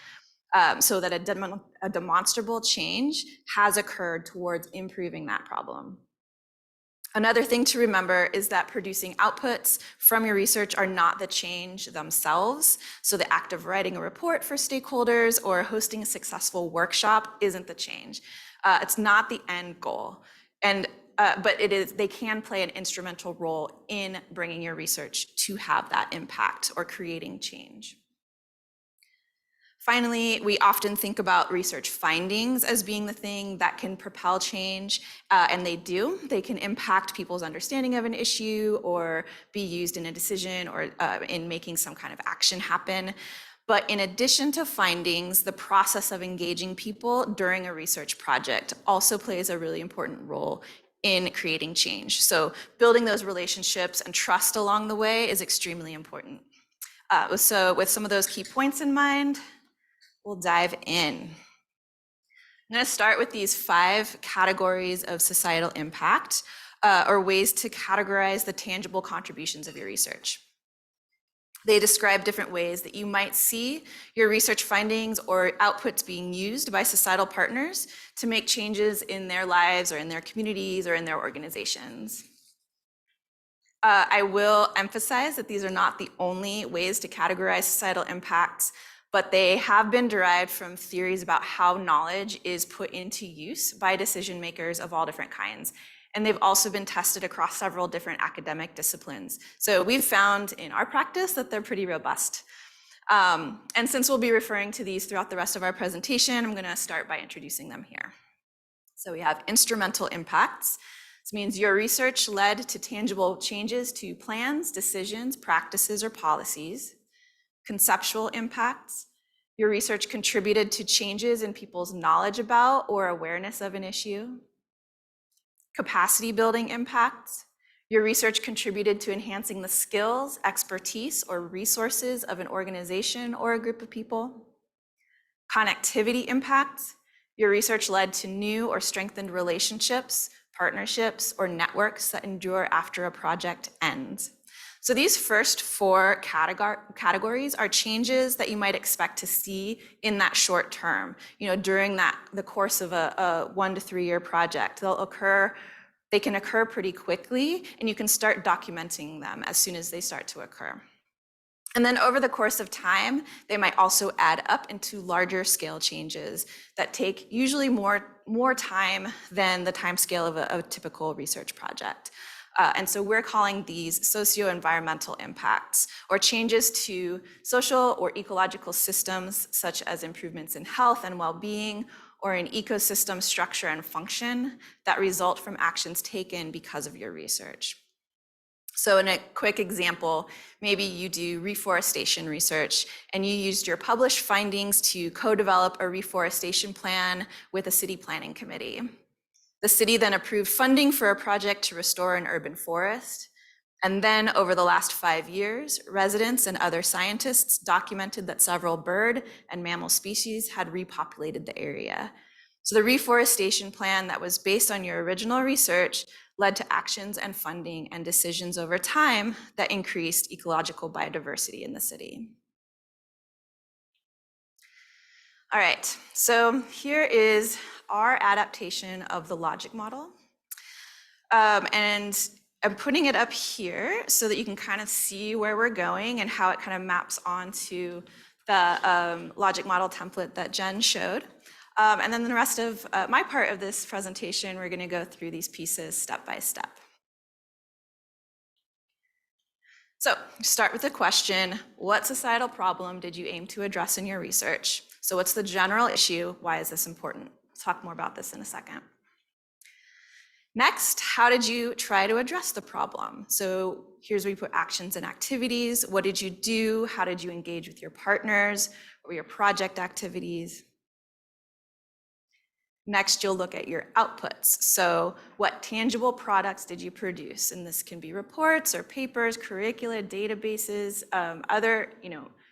So that a demonstrable change has occurred towards improving that problem. Another thing to remember is that producing outputs from your research are not the change themselves. So the act of writing a report for stakeholders or hosting a successful workshop isn't the change. It's not the end goal. But they can play an instrumental role in bringing your research to have that impact or creating change. Finally, we often think about research findings as being the thing that can propel change, and they do. They can impact people's understanding of an issue or be used in a decision or in making some kind of action happen. But in addition to findings, the process of engaging people during a research project also plays a really important role in creating change. So building those relationships and trust along the way is extremely important. So with some of those key points in mind, we'll dive in. I'm going to start with these 5 categories of societal impact, or ways to categorize the tangible contributions of your research. They describe different ways that you might see your research findings or outputs being used by societal partners to make changes in their lives or in their communities or in their organizations. I will emphasize that these are not the only ways to categorize societal impacts, but they have been derived from theories about how knowledge is put into use by decision makers of all different kinds. And they've also been tested across several different academic disciplines. So we've found in our practice that they're pretty robust. And since we'll be referring to these throughout the rest of our presentation, I'm gonna start by introducing them here. So we have instrumental impacts. This means your research led to tangible changes to plans, decisions, practices, or policies. Conceptual impacts. Your research contributed to changes in people's knowledge about or awareness of an issue. Capacity building impacts. Your research contributed to enhancing the skills, expertise, or resources of an organization or a group of people. Connectivity impacts. Your research led to new or strengthened relationships, partnerships, or networks that endure after a project ends. So these first four categories are changes that you might expect to see in that short term, during the course of a 1 to 3 year project. They can occur pretty quickly, and you can start documenting them as soon as they start to occur. And then over the course of time, they might also add up into larger scale changes that take usually more time than the time scale of a typical research project. And so we're calling these socio-environmental impacts, or changes to social or ecological systems, such as improvements in health and well-being, or in ecosystem structure and function that result from actions taken because of your research. So in a quick example, maybe you do reforestation research and you used your published findings to co-develop a reforestation plan with a city planning committee. The city then approved funding for a project to restore an urban forest. And then over the last 5 years, residents and other scientists documented that several bird and mammal species had repopulated the area. So the reforestation plan that was based on your original research led to actions and funding and decisions over time that increased ecological biodiversity in the city. All right, so here is our adaptation of the logic model. And I'm putting it up here so that you can kind of see where we're going and how it kind of maps onto the logic model template that Jen showed. And then the rest of my part of this presentation, we're going to go through these pieces step by step. So start with the question, what societal problem did you aim to address in your research? So what's the general issue? Why is this important? We'll talk more about this in a second. Next, how did you try to address the problem? So here's where we put actions and activities. What did you do? How did you engage with your partners? What were your project activities? Next, you'll look at your outputs. So what tangible products did you produce? And this can be reports or papers, curricula, databases,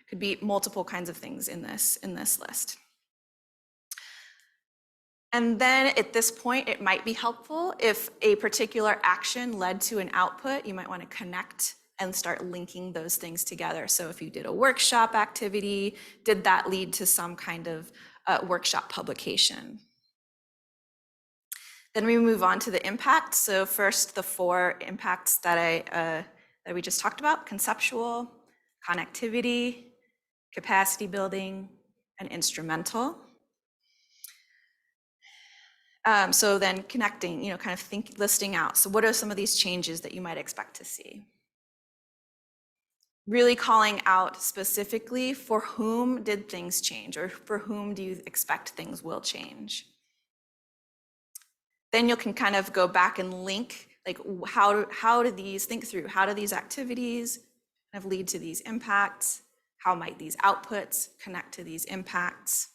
could be multiple kinds of things in this list. And then at this point, it might be helpful if a particular action led to an output, you might want to connect and start linking those things together. So if you did a workshop activity, did that lead to some kind of workshop publication? Then we move on to the impacts. So first, the 4 impacts that we just talked about: conceptual, connectivity, capacity building, and instrumental. So then connecting, listing out. So what are some of these changes that you might expect to see? Really calling out specifically for whom did things change, or for whom do you expect things will change? Then you can kind of go back and link, like how do these activities kind of lead to these impacts? How might these outputs connect to these impacts?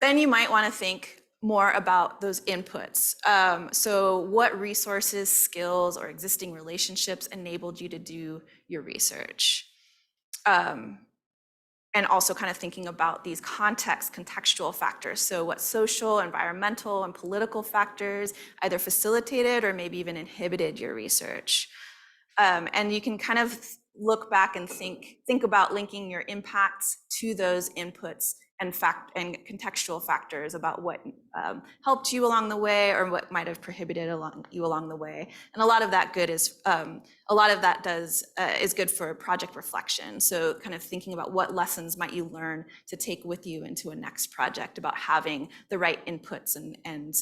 Then you might want to think more about those inputs. So what resources, skills, or existing relationships enabled you to do your research? And also kind of thinking about these contextual factors. So what social, environmental, and political factors either facilitated or maybe even inhibited your research? And you can kind of look back and think about linking your impacts to those inputs and contextual factors about what helped you along the way or what might have prohibited you along the way. And a lot of that is good for project reflection. So kind of thinking about what lessons might you learn to take with you into a next project about having the right inputs and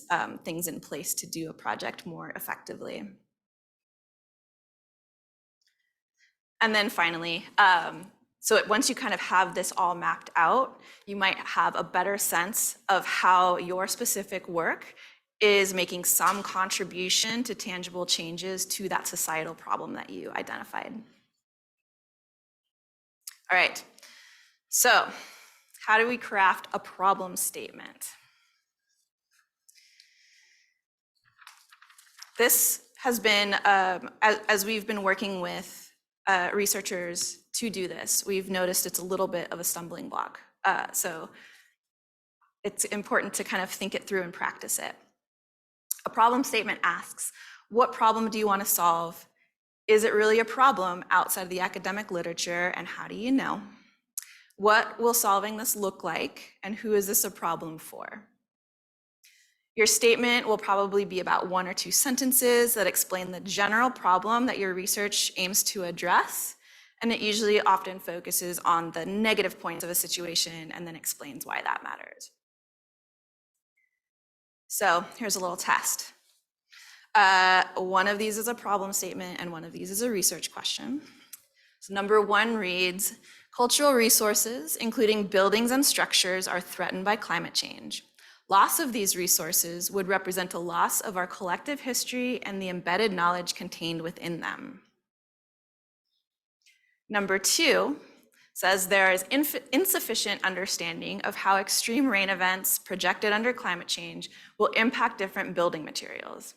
things in place to do a project more effectively. And then finally, so once you kind of have this all mapped out, you might have a better sense of how your specific work is making some contribution to tangible changes to that societal problem that you identified. All right, so how do we craft a problem statement? This has been, as we've been working with researchers to do this, we've noticed it's a little bit of a stumbling block. So it's important to kind of think it through and practice it. A problem statement asks, what problem do you want to solve? Is it really a problem outside of the academic literature, and how do you know? What will solving this look like, and who is this a problem for? Your statement will probably be about 1 or 2 sentences that explain the general problem that your research aims to address, and it usually often focuses on the negative points of a situation and then explains why that matters. So here's a little test. One of these is a problem statement and one of these is a research question. So number 1 reads, cultural resources, including buildings and structures, are threatened by climate change. Loss of these resources would represent a loss of our collective history and the embedded knowledge contained within them. Number 2 says there is insufficient understanding of how extreme rain events projected under climate change will impact different building materials.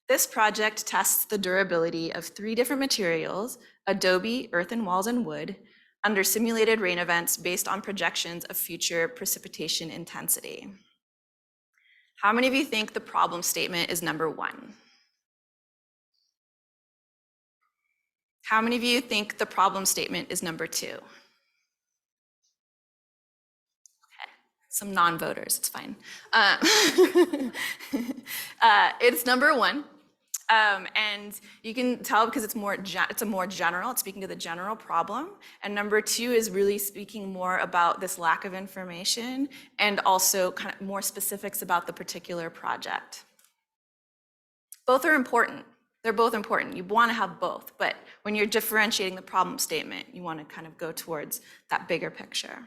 This project tests the durability of 3 different materials, adobe, earthen walls, and wood, under simulated rain events based on projections of future precipitation intensity. How many of you think the problem statement is number 1? How many of you think the problem statement is number 2? Okay, some non-voters, it's fine. It's number 1. And you can tell because it's speaking to the general problem. And number 2 is really speaking more about this lack of information and also kind of more specifics about the particular project. Both are important. They're both important. You want to have both, but when you're differentiating the problem statement, you want to kind of go towards that bigger picture.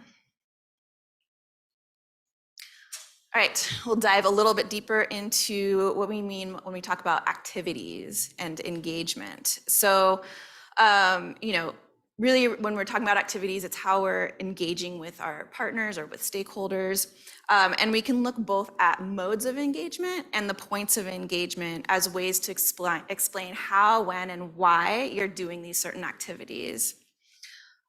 All right, we'll dive a little bit deeper into what we mean when we talk about activities and engagement. So, really when we're talking about activities, it's how we're engaging with our partners or with stakeholders. And we can look both at modes of engagement and the points of engagement as ways to explain how, when, and why you're doing these certain activities.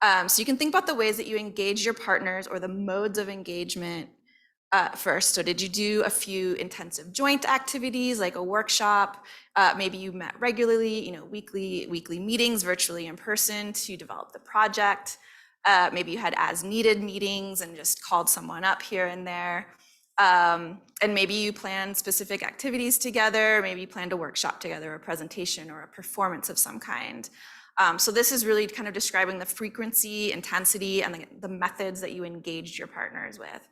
So you can think about the ways that you engage your partners or the modes of engagement first. So did you do a few intensive joint activities like a workshop? Maybe you met regularly, weekly meetings virtually in person to develop the project. Maybe you had as needed meetings and just called someone up here and there. And maybe you planned specific activities together. Maybe you planned a workshop together, a presentation or a performance of some kind. So this is really kind of describing the frequency, intensity, and the methods that you engaged your partners with.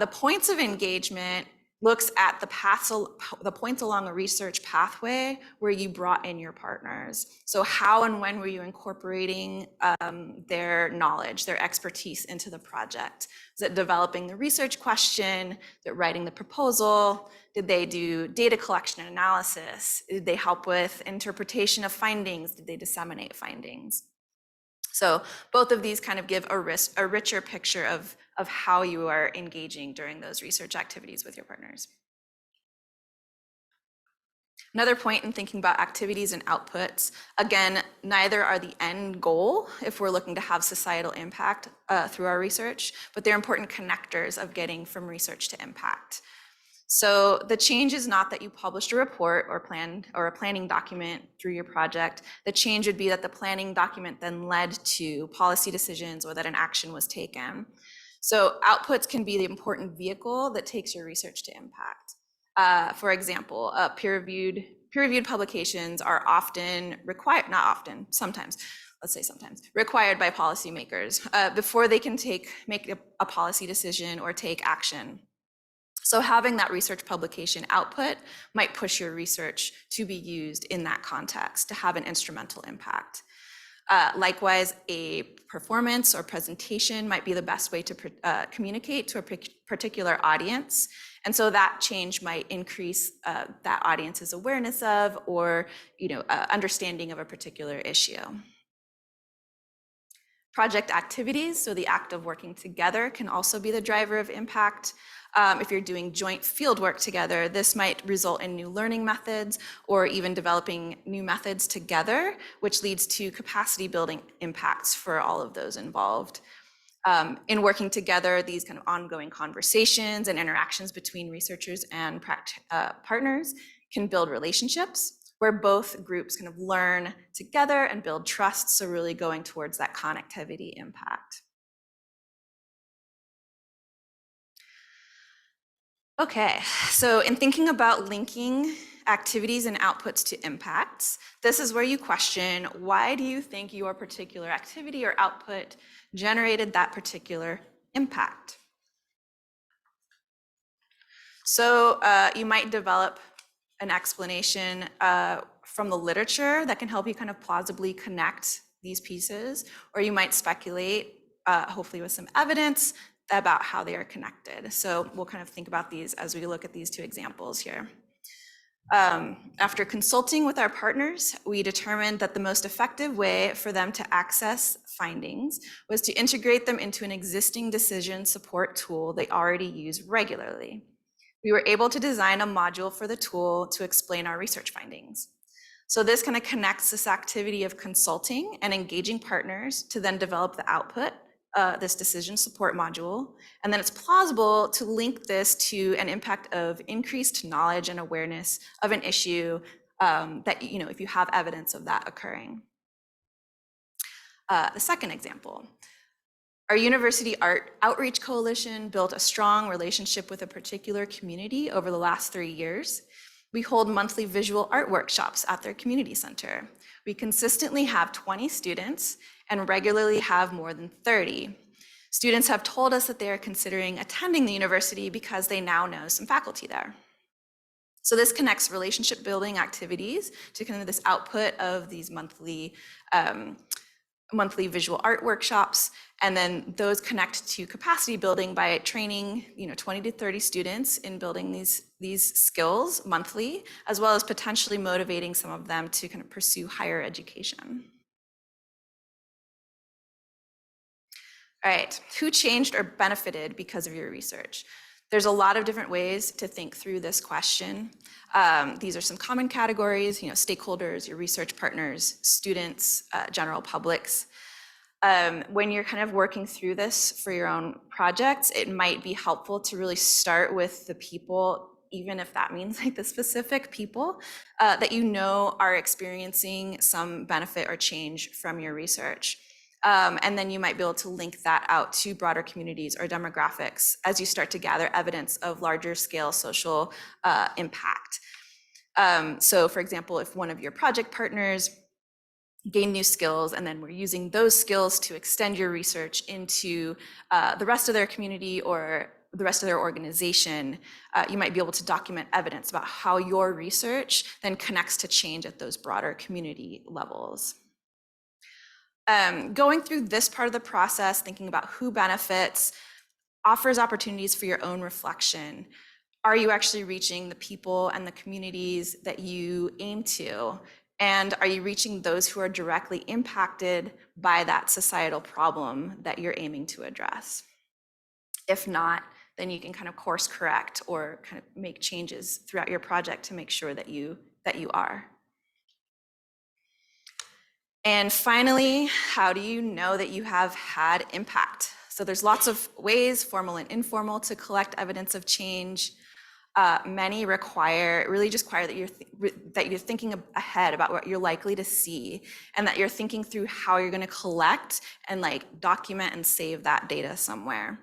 The points of engagement looks at the points along a research pathway where you brought in your partners. So how and when were you incorporating their knowledge, their expertise into the project? Is it developing the research question? Is it writing the proposal? Did they do data collection and analysis? Did they help with interpretation of findings? Did they disseminate findings? So both of these kind of give a richer picture of how you are engaging during those research activities with your partners. Another point in thinking about activities and outputs, again, neither are the end goal if we're looking to have societal impact through our research, but they're important connectors of getting from research to impact. So the change is not that you published a report or a planning document through your project. The change would be that the planning document then led to policy decisions or that an action was taken. So outputs can be the important vehicle that takes your research to impact. For example, peer-reviewed publications are often required, not often, sometimes, let's say sometimes, required by policymakers before they can make a policy decision or take action. So having that research publication output might push your research to be used in that context to have an instrumental impact. Likewise, a performance or presentation might be the best way to communicate to a particular audience. And so that change might increase that audience's awareness of or understanding of a particular issue. Project activities, so the act of working together, can also be the driver of impact. If you're doing joint field work together, this might result in new learning methods or even developing new methods together, which leads to capacity building impacts for all of those involved. In working together, these kind of ongoing conversations and interactions between researchers and partners can build relationships where both groups kind of learn together and build trust, so really going towards that connectivity impact. Okay, so in thinking about linking activities and outputs to impacts, this is where you question, why do you think your particular activity or output generated that particular impact? So you might develop an explanation from the literature that can help you kind of plausibly connect these pieces, or you might speculate, hopefully with some evidence, about how they are connected. So we'll kind of think about these as we look at these two examples here. After consulting with our partners, we determined that the most effective way for them to access findings was to integrate them into an existing decision support tool they already use regularly. We were able to design a module for the tool to explain our research findings. So this kind of connects this activity of consulting and engaging partners to then develop the output, this decision support module. And then it's plausible to link this to an impact of increased knowledge and awareness of an issue that, if you have evidence of that occurring. The second example. Our University Art Outreach Coalition built a strong relationship with a particular community over the last 3 years. We hold monthly visual art workshops at their community center. We consistently have 20 students and regularly have more than 30. Students have told us that they are considering attending the university because they now know some faculty there. So this connects relationship building activities to kind of this output of these monthly visual art workshops, and then those connect to capacity building by training 20 to 30 students in building these skills monthly, as well as potentially motivating some of them to kind of pursue higher education. All right, who changed or benefited because of your research? There's a lot of different ways to think through this question. These are some common categories, stakeholders, your research partners, students, general publics. When you're kind of working through this for your own projects, it might be helpful to really start with the people, even if that means like the specific people that are experiencing some benefit or change from your research. And then you might be able to link that out to broader communities or demographics as you start to gather evidence of larger scale social impact. So for example, if one of your project partners gain new skills and then we're using those skills to extend your research into the rest of their community or the rest of their organization, you might be able to document evidence about how your research then connects to change at those broader community levels. Going through this part of the process, thinking about who benefits, offers opportunities for your own reflection. Are you actually reaching the people and the communities that you aim to? And are you reaching those who are directly impacted by that societal problem that you're aiming to address? If not, then you can kind of course correct or kind of make changes throughout your project to make sure that you are. And finally, how do you know that you have had impact? So there's lots of ways, formal and informal, to collect evidence of change. many really just require that you're thinking ahead about what you're likely to see, and that you're thinking through how you're going to collect and like document and save that data somewhere.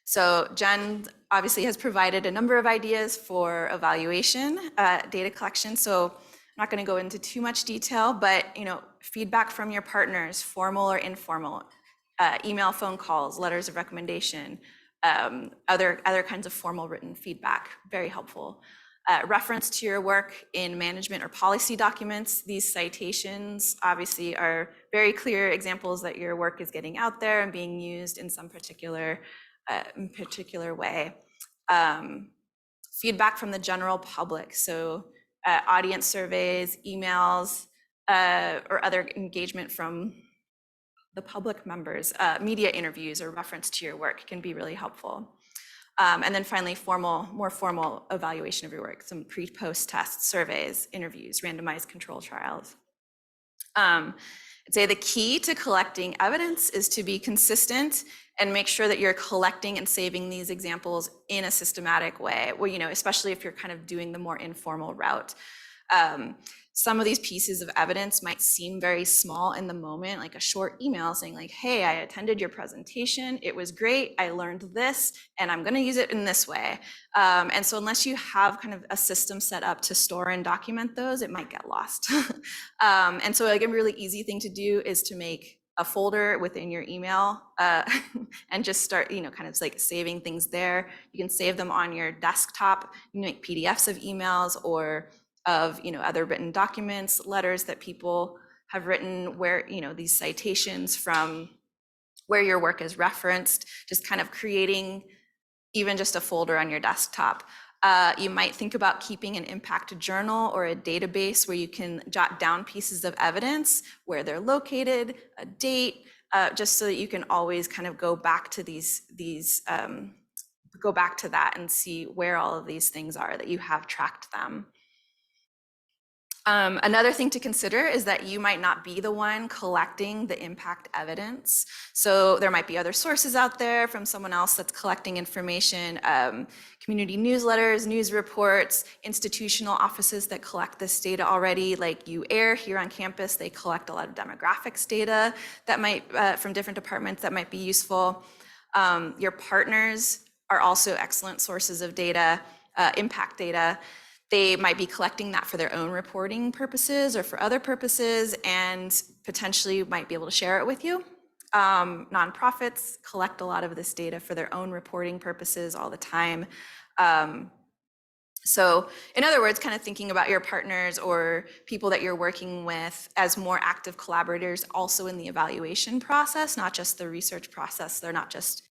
So Jen obviously has provided a number of ideas for evaluation, data collection. So I'm not going to go into too much detail, but feedback from your partners, formal or informal, email, phone calls, letters of recommendation, other kinds of formal written feedback, very helpful. Reference to your work in management or policy documents. These citations obviously are very clear examples that your work is getting out there and being used in some particular way. Feedback from the general public, so audience surveys, emails, or other engagement from the public members, media interviews or reference to your work can be really helpful. And then finally, more formal evaluation of your work, some pre-post tests, surveys, interviews, randomized control trials. I'd say the key to collecting evidence is to be consistent and make sure that you're collecting and saving these examples in a systematic way, especially if you're kind of doing the more informal route. Some of these pieces of evidence might seem very small in the moment, like a short email saying like, hey, I attended your presentation, it was great, I learned this, and I'm gonna use it in this way. And so unless you have kind of a system set up to store and document those, it might get lost. And so like a really easy thing to do is to make a folder within your email and just start, kind of like saving things there. You can save them on your desktop. You can make PDFs of emails or of other written documents, letters that people have written, where these citations from where your work is referenced, just kind of creating even just a folder on your desktop. You might think about keeping an impact journal or a database where you can jot down pieces of evidence, where they're located, a date, just so that you can always kind of go back to go back to that and see where all of these things are, that you have tracked them. Another thing to consider is that you might not be the one collecting the impact evidence. So there might be other sources out there from someone else that's collecting information, community newsletters, news reports, institutional offices that collect this data already, like UAir here on campus. They collect a lot of demographics data that might, from different departments, that might be useful. Your partners are also excellent sources of data, impact data. They might be collecting that for their own reporting purposes or for other purposes, and potentially might be able to share it with you. Nonprofits collect a lot of this data for their own reporting purposes all the time. So in other words, kind of thinking about your partners or people that you're working with as more active collaborators also in the evaluation process, not just the research process. They're not just,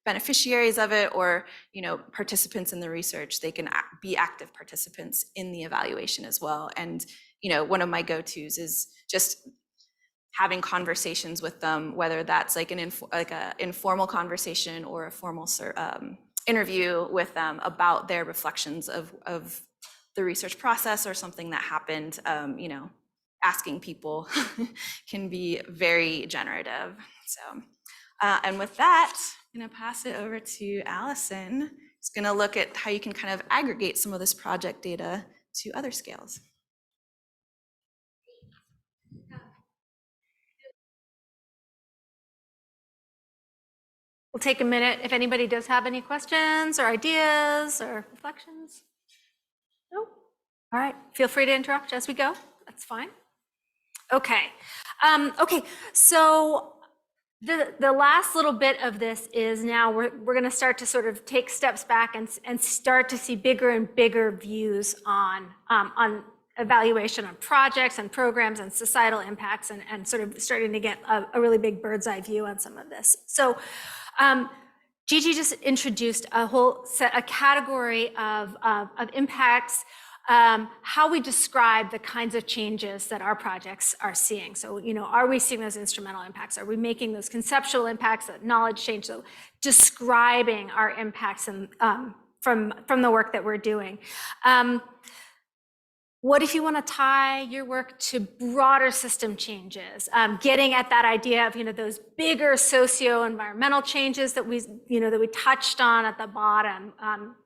beneficiaries of it or participants in the research. They can be active participants in the evaluation as well. And one of my go-tos is just having conversations with them, whether that's like an informal conversation or a formal interview with them about their reflections of the research process or something that happened. Asking people can be very generative. So and with that, I'm going to pass it over to Allison, who's going to look at how you can kind of aggregate some of this project data to other scales. We'll take a minute if anybody does have any questions or ideas or reflections. No? All right, feel free to interrupt as we go. That's fine. Okay. Okay, so the last little bit of this is now we're going to start to sort of take steps back and start to see bigger and bigger views on evaluation on projects and programs and societal impacts and sort of starting to get a really big bird's eye view on some of this. So Gigi just introduced a category of impacts, how we describe the kinds of changes that our projects are seeing. So, are we seeing those instrumental impacts? Are we making those conceptual impacts, that knowledge change? So describing our impacts and from the work that we're doing. What if you want to tie your work to broader system changes, getting at that idea of, those bigger socio-environmental changes that we touched on at the bottom.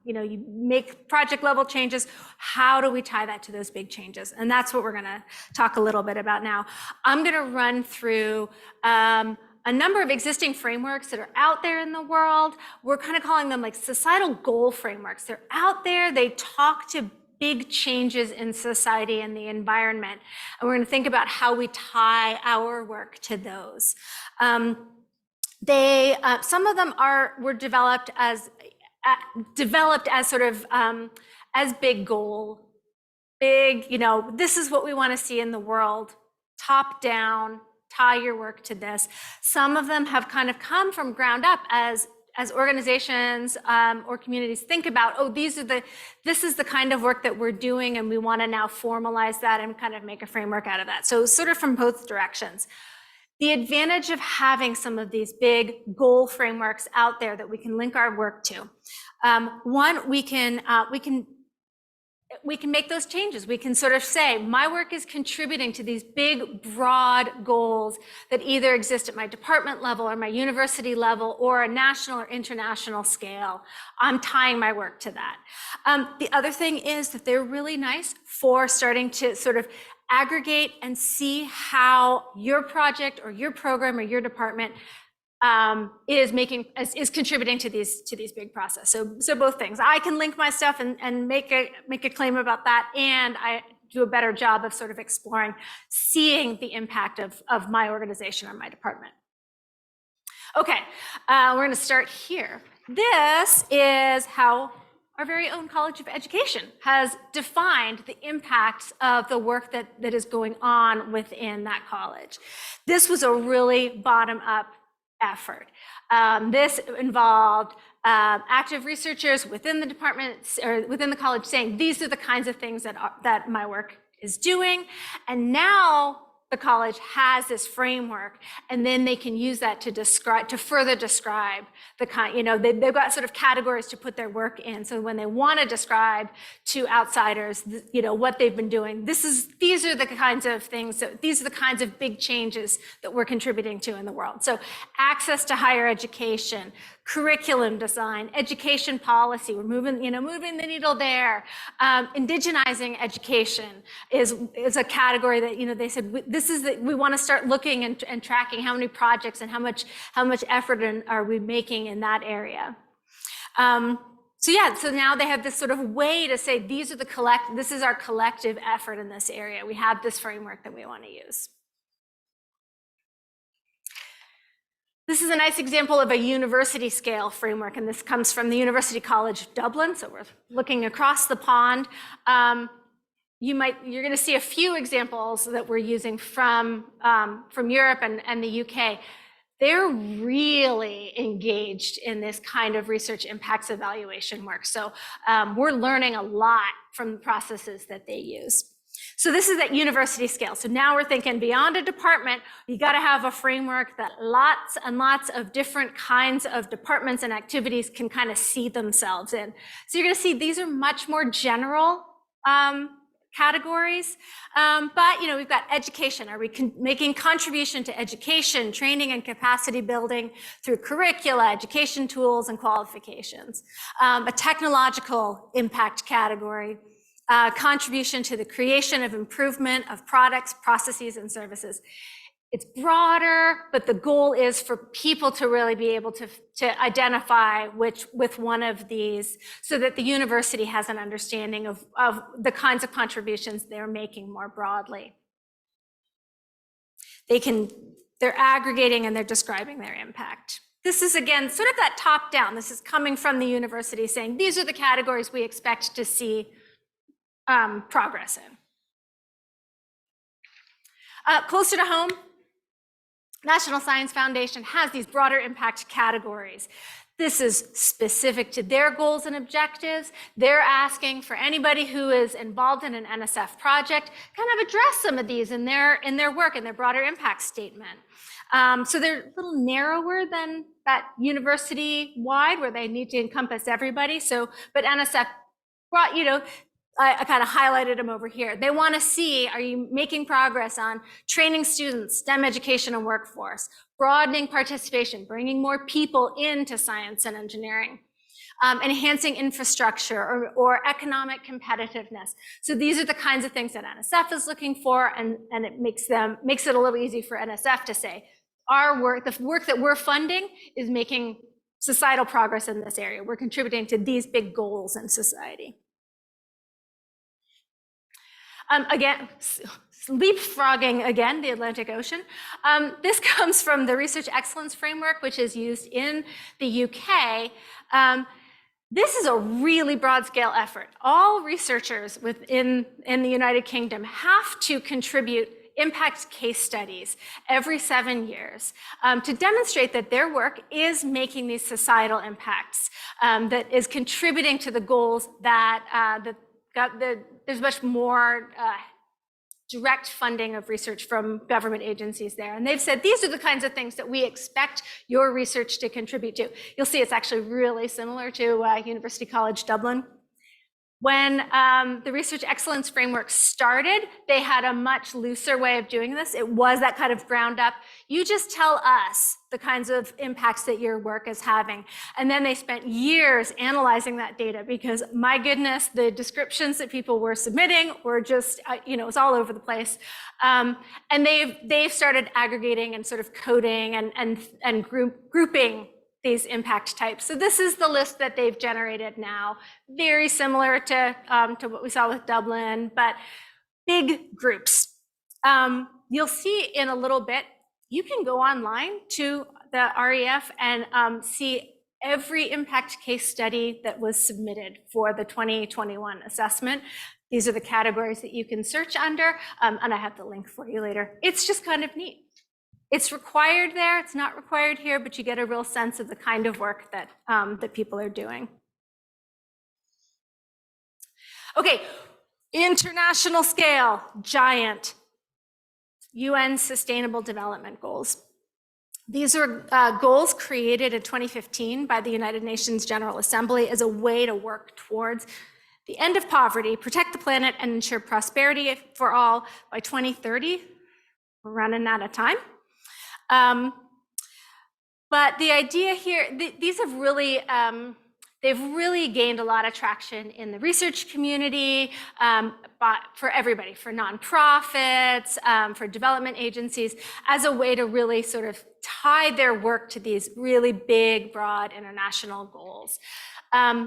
You make project level changes. How do we tie that to those big changes? And that's what we're going to talk a little bit about now. I'm going to run through a number of existing frameworks that are out there in the world. We're kind of calling them like societal goal frameworks. They're out there. They talk to big changes in society and the environment. And we're going to think about how we tie our work to those. Some of them were developed as sort of as big goal, this is what we want to see in the world, top down, tie your work to this. Some of them have kind of come from ground up as organizations or communities think about, this is the kind of work that we're doing, and we want to now formalize that and kind of make a framework out of that. So sort of from both directions. The advantage of having some of these big goal frameworks out there that we can link our work to. One, we can make those changes. We can sort of say, my work is contributing to these big, broad goals that either exist at my department level or my university level or a national or international scale. I'm tying my work to that. The other thing is that they're really nice for starting to sort of aggregate and see how your project or your program or your department is contributing to these big processes. So both things. I can link my stuff and make a claim about that, and I do a better job of sort of exploring, seeing the impact of my organization or my department. Okay, we're going to start here. This is how our very own College of Education has defined the impacts of the work that is going on within that college. This was a really bottom-up effort. This involved active researchers within the department or within the college saying, these are the kinds of things that my work is doing. And now the college has this framework, and then they can use that to further describe the kind, they've got sort of categories to put their work in. So when they want to describe to outsiders, what they've been doing, these are the kinds of things, these are the kinds of big changes that we're contributing to in the world. So access to higher education, curriculum design, education policy, we're moving the needle there. Indigenizing education is a category that, they said, we want to start looking and tracking how many projects and how much effort are we making in that area. So now they have this sort of way to say, this is our collective effort in this area. We have this framework that we want to use. This is a nice example of a university scale framework, and this comes from the University College Dublin. So we're looking across the pond. You're going to see a few examples that we're using from Europe and the UK. They're really engaged in this kind of research impacts evaluation work. So we're learning a lot from the processes that they use. So this is at university scale. So now we're thinking beyond a department, you got to have a framework that lots and lots of different kinds of departments and activities can kind of see themselves in. So you're going to see these are much more general categories, but we've got education. Are we making contribution to education, training, and capacity building through curricula, education tools, and qualifications? A technological impact category. Contribution to the creation of improvement of products, processes, and services. It's broader, but the goal is for people to really be able to identify with one of these so that the university has an understanding of the kinds of contributions they're making more broadly. They're aggregating and they're describing their impact. This is, again, sort of that top down. This is coming from the university saying, these are the categories we expect to see progress in. Closer to home, National Science Foundation has these broader impact categories. This is specific to their goals and objectives. They're asking for anybody who is involved in an NSF project kind of address some of these in their work, in their broader impact statement. So they're a little narrower than that university-wide where they need to encompass everybody. But NSF brought, I kind of highlighted them over here. They want to see, are you making progress on training students, STEM education and workforce, broadening participation, bringing more people into science and engineering, enhancing infrastructure or economic competitiveness. So these are the kinds of things that NSF is looking for, and it makes it a little easy for NSF to say, our work, the work that we're funding is making societal progress in this area. We're contributing to these big goals in society. Again, leapfrogging again, the Atlantic Ocean. This comes from the Research Excellence Framework, which is used in the UK. This is a really broad scale effort. All researchers in the United Kingdom have to contribute impact case studies every 7 years to demonstrate that their work is making these societal impacts, that is contributing to the goals that there's much more direct funding of research from government agencies there. And they've said, these are the kinds of things that we expect your research to contribute to. You'll see it's actually really similar to University College Dublin. When the Research Excellence Framework started, they had a much looser way of doing this. It was that kind of ground up. You just tell us the kinds of impacts that your work is having. And then they spent years analyzing that data because, my goodness, the descriptions that people were submitting were just, it was all over the place. And they've started aggregating and sort of coding and grouping these impact types. So this is the list that they've generated now, very similar to what we saw with Dublin, but big groups. You'll see in a little bit, you can go online to the REF and see every impact case study that was submitted for the 2021 assessment. These are the categories that you can search under, and I have the link for you later. It's just kind of neat. It's required there, it's not required here, but you get a real sense of the kind of work that, that people are doing. Okay, international scale, giant, UN Sustainable Development Goals. These are goals created in 2015 by the United Nations General Assembly as a way to work towards the end of poverty, protect the planet, and ensure prosperity for all by 2030. We're running out of time. But the idea here, these have really, they've really gained a lot of traction in the research community, but for everybody, for nonprofits, for development agencies, as a way to really sort of tie their work to these really big, broad international goals.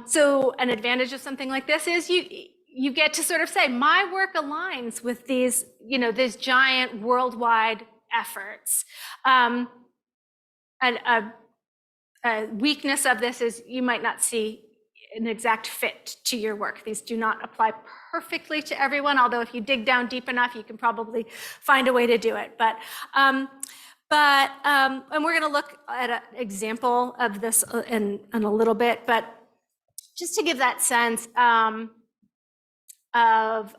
So an advantage of something like this is you get to sort of say, my work aligns with these, these giant worldwide efforts. And a weakness of this is you might not see an exact fit to your work. These do not apply perfectly to everyone, although if you dig down deep enough, you can probably find a way to do it. And we're going to look at an example of this in a little bit, but just to give that sense of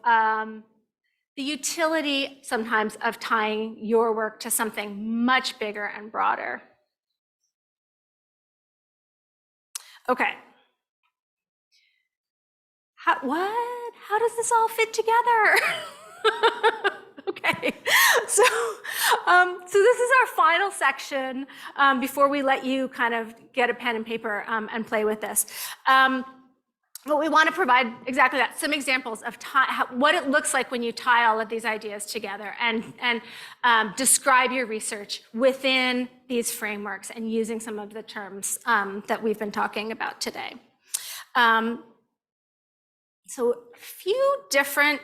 the utility sometimes of tying your work to something much bigger and broader. Okay. How does this all fit together? Okay, so this is our final section before we let you kind of get a pen and paper and play with this. But we want to provide exactly that, some examples of what it looks like when you tie all of these ideas together and describe your research within these frameworks and using some of the terms that we've been talking about today. So a few different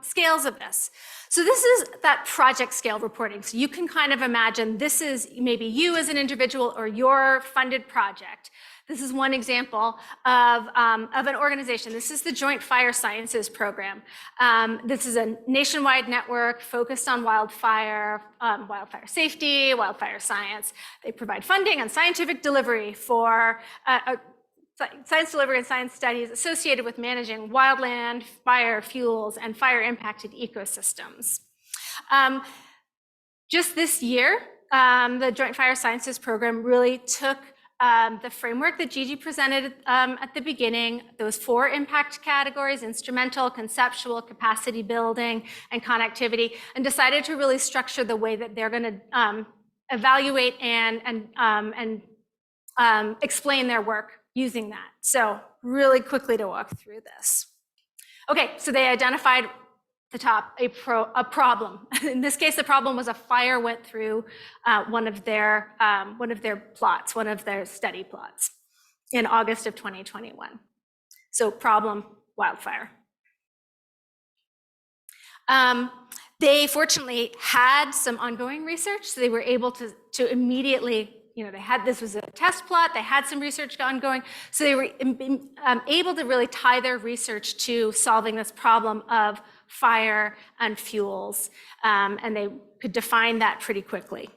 scales of this. So this is that project scale reporting. So you can kind of imagine this is maybe you as an individual or your funded project. This is one example of an organization. This is the Joint Fire Sciences Program. This is a nationwide network focused on wildfire safety, wildfire science. They provide funding and scientific delivery for science delivery and science studies associated with managing wildland, fire fuels, and fire-impacted ecosystems. Just this year, the Joint Fire Sciences Program really took the framework that Gigi presented at the beginning, those 4 impact categories, instrumental, conceptual, capacity building, and connectivity, and decided to really structure the way that they're going to evaluate and explain their work using that. So really quickly to walk through this. Okay, so they identified the top, a problem. In this case, the problem was a fire went through one of their plots, one of their study plots in August of 2021. So problem, wildfire. They fortunately had some ongoing research, so they were able to immediately, this was a test plot, they had some research ongoing, so they were able to really tie their research to solving this problem of fire and fuels, and they could define that pretty quickly.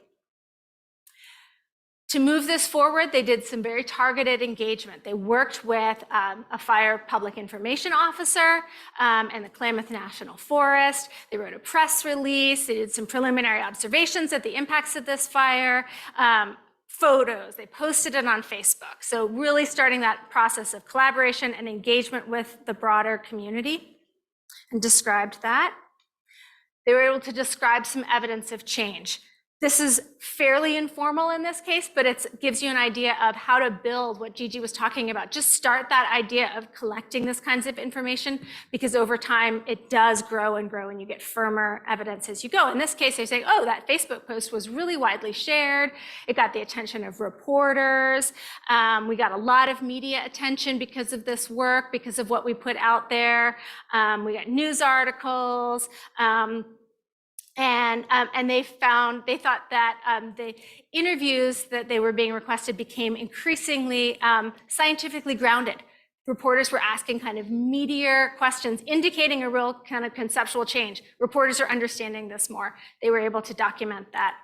To move this forward, they did some very targeted engagement. They worked with a fire public information officer and the Klamath National Forest. They wrote a press release. They did some preliminary observations of the impacts of this fire. Photos, they posted it on Facebook. So really starting that process of collaboration and engagement with the broader community, and described that. They were able to describe some evidence of change. This is fairly informal in this case, but it gives you an idea of how to build what Gigi was talking about. Just start that idea of collecting this kinds of information, because over time it does grow and grow and you get firmer evidence as you go. In this case, they say, oh, that Facebook post was really widely shared. It got the attention of reporters. We got a lot of media attention because of this work, because of what we put out there. We got news articles. And they thought that the interviews that they were being requested became increasingly scientifically grounded. Reporters were asking kind of meatier questions, indicating a real kind of conceptual change. Reporters are understanding this more. They were able to document that.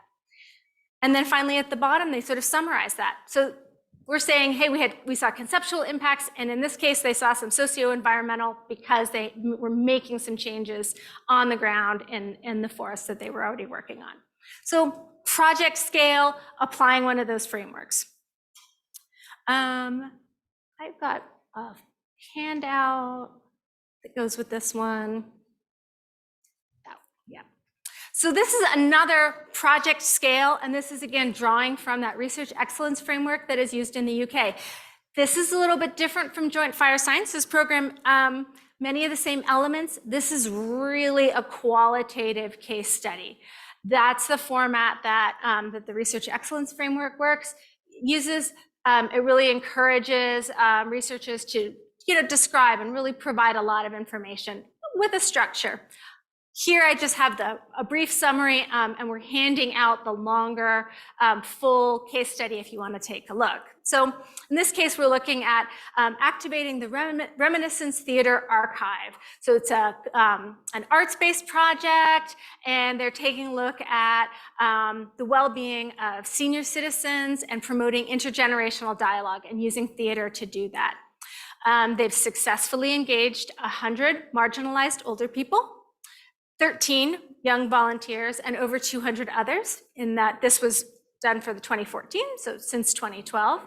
And then finally at the bottom, they sort of summarized that. So we're saying, hey, we saw conceptual impacts, and in this case, they saw some socio-environmental because they were making some changes on the ground in the forest that they were already working on. So project scale, applying one of those frameworks. I've got a handout that goes with this one. So this is another project scale, and this is again drawing from that research excellence framework that is used in the UK. This is a little bit different from Joint Fire Sciences Program. Many of the same elements. This is really a qualitative case study. That's the format that, that the research excellence framework uses. It really encourages researchers to describe and really provide a lot of information with a structure. Here I just have a brief summary, and we're handing out the longer full case study if you want to take a look. So in this case, we're looking at activating the Reminiscence Theater Archive. So it's an arts-based project, and they're taking a look at the well-being of senior citizens and promoting intergenerational dialogue and using theater to do that. They've successfully engaged 100 marginalized older people, 13 young volunteers, and over 200 others, in that this was done for the 2014, so since 2012.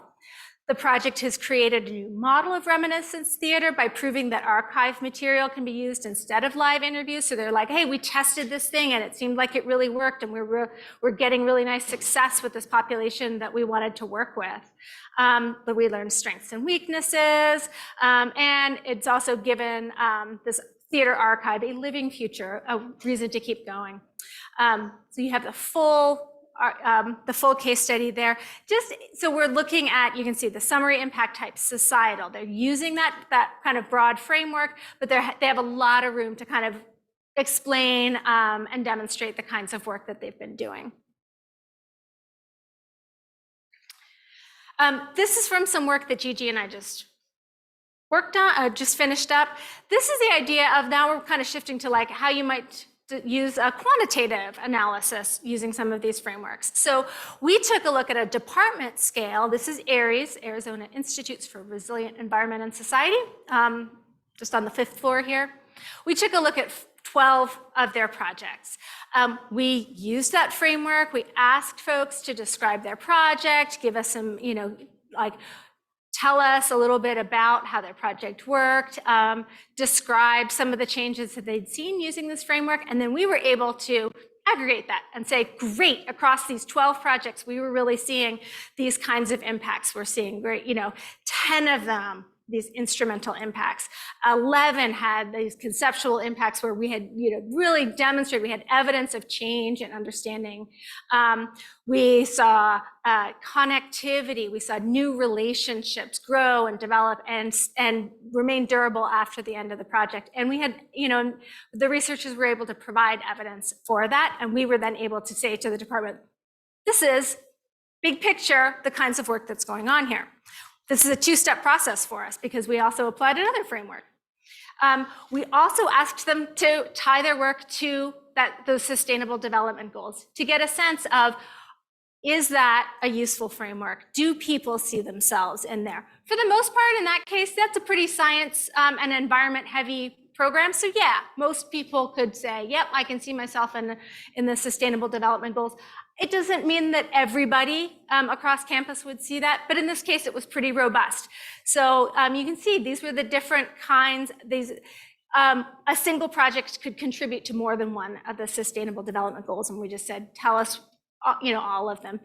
The project has created a new model of reminiscence theater by proving that archive material can be used instead of live interviews. So they're like, hey, we tested this thing and it seemed like it really worked, and we're getting really nice success with this population that we wanted to work with. But we learned strengths and weaknesses, and it's also given this theater archive a living future, a reason to keep going. So you have the full case study there. Just so we're looking at, you can see the summary, impact type, societal. They're using that kind of broad framework, but they have a lot of room to kind of explain and demonstrate the kinds of work that they've been doing. This is from some work that Gigi and I just worked on, just finished up. This is the idea of, now we're kind of shifting to like how you might use a quantitative analysis using some of these frameworks. So we took a look at a department scale. This is ARIES, Arizona Institutes for Resilient Environment and Society, just on the 5th floor here. We took a look at 12 of their projects. We used that framework. We asked folks to describe their project, give us some, like tell us a little bit about how their project worked, describe some of the changes that they'd seen using this framework, and then we were able to aggregate that and say, great, across these 12 projects, we were really seeing these kinds of impacts. We're seeing great, 10 of them, these instrumental impacts. 11 had these conceptual impacts where we had, really demonstrated, we had evidence of change and understanding. We saw connectivity, we saw new relationships grow and develop and remain durable after the end of the project. And we had, the researchers were able to provide evidence for that. And we were then able to say to the department, this is big picture, the kinds of work that's going on here. This is a two-step process for us because we also applied another framework. We also asked them to tie their work to those sustainable development goals to get a sense of, is that a useful framework? Do people see themselves in there? For the most part, in that case, that's a pretty science and environment heavy program. So yeah, most people could say, yep, I can see myself in the sustainable development goals. It doesn't mean that everybody across campus would see that, but in this case, it was pretty robust. So you can see these were the different kinds. A single project could contribute to more than one of the sustainable development goals, and we just said, tell us, all of them.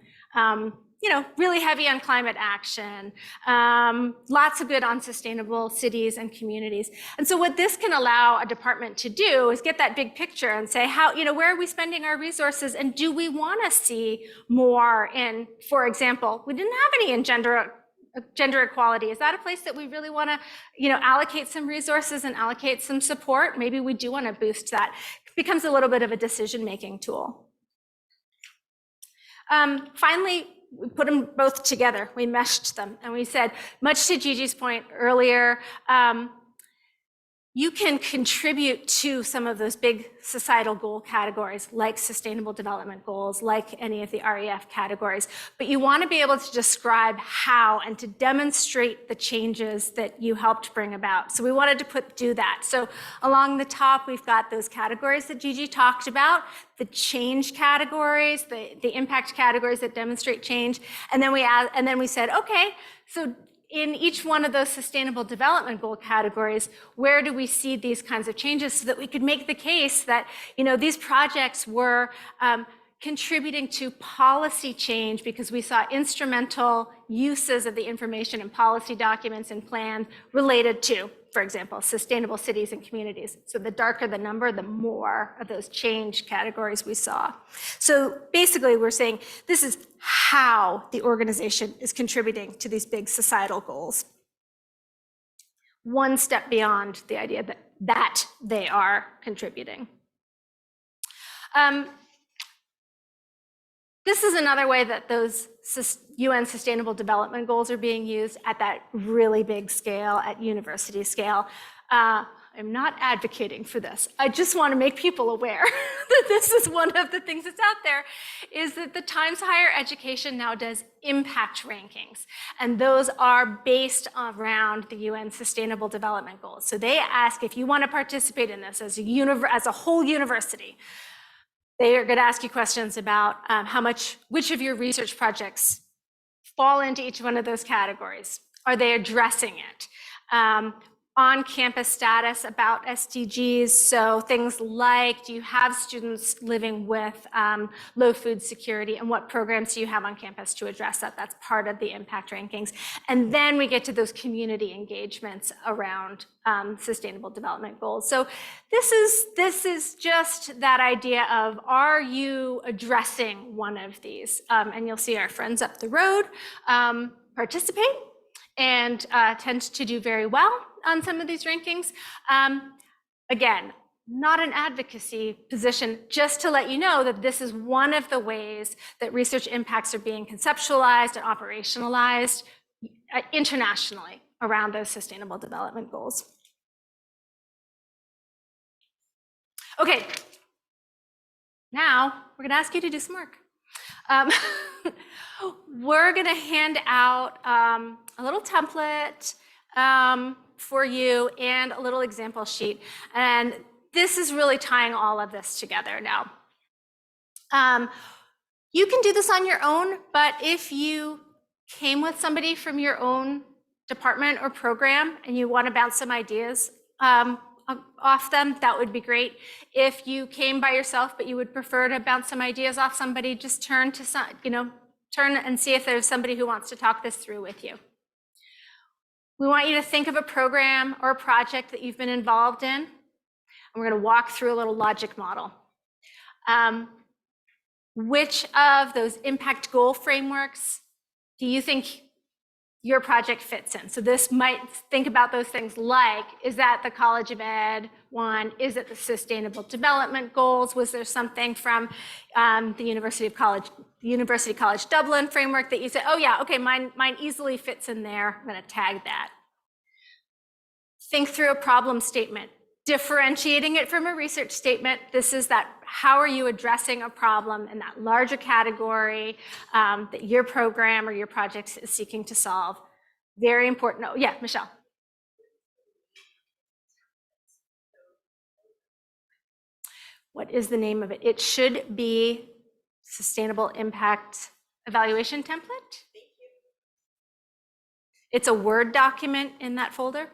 Really heavy on climate action, lots of good on sustainable cities and communities. And so what this can allow a department to do is get that big picture and say, where are we spending our resources? And do we want to see more in, for example, we didn't have any in gender equality. Is that a place that we really want to, allocate some resources and allocate some support? Maybe we do want to boost that. It becomes a little bit of a decision-making tool. Finally, we put them both together. We meshed them and we said, much to Gigi's point earlier, you can contribute to some of those big societal goal categories like sustainable development goals, like any of the REF categories, but you want to be able to describe how and to demonstrate the changes that you helped bring about. So we wanted to do that. So along the top, we've got those categories that Gigi talked about, the change categories, the impact categories that demonstrate change. And then we said, okay, so in each one of those sustainable development goal categories, where do we see these kinds of changes so that we could make the case that, these projects were contributing to policy change because we saw instrumental uses of the information in policy documents and plans related to, for example, sustainable cities and communities. So the darker the number, the more of those change categories we saw. So basically we're saying this is how the organization is contributing to these big societal goals. One step beyond the idea that they are contributing. This is another way that those UN Sustainable Development Goals are being used at that really big scale, at university scale. I'm not advocating for this. I just want to make people aware that this is one of the things that's out there, is that the Times Higher Education now does impact rankings. And those are based around the UN Sustainable Development Goals. So they ask if you want to participate in this as a whole university. They are going to ask you questions about which of your research projects fall into each one of those categories. Are they addressing it? On-campus status about SDGs, so things like, do you have students living with low food security, and what programs do you have on campus to address that? That's part of the impact rankings. And then we get to those community engagements around sustainable development goals. So this is just that idea of, are you addressing one of these? And you'll see our friends up the road participate and tend to do very well on some of these rankings. Again, not an advocacy position, just to let you know that this is one of the ways that research impacts are being conceptualized and operationalized internationally around those sustainable development goals. Okay, now we're gonna ask you to do some work. We're gonna hand out a little template for you and a little example sheet. And this is really tying all of this together now. You can do this on your own, but if you came with somebody from your own department or program and you want to bounce some ideas off them, that would be great. If you came by yourself, but you would prefer to bounce some ideas off somebody, just turn to some, turn and see if there's somebody who wants to talk this through with you. We want you to think of a program or a project that you've been involved in, and we're going to walk through a little logic model. Which of those impact goal frameworks do you think your project fits in? So this might think about those things like, is that the College of Ed one? Is it the Sustainable Development Goals? Was there something from the University College Dublin framework that you said, oh yeah, okay, mine easily fits in there, I'm gonna tag that. Think through a problem statement. Differentiating it from a research statement, this is that, how are you addressing a problem in that larger category that your program or your project is seeking to solve? Very important. Oh, yeah, Michelle. What is the name of it? It should be Sustainable Impact Evaluation Template. It's a Word document in that folder.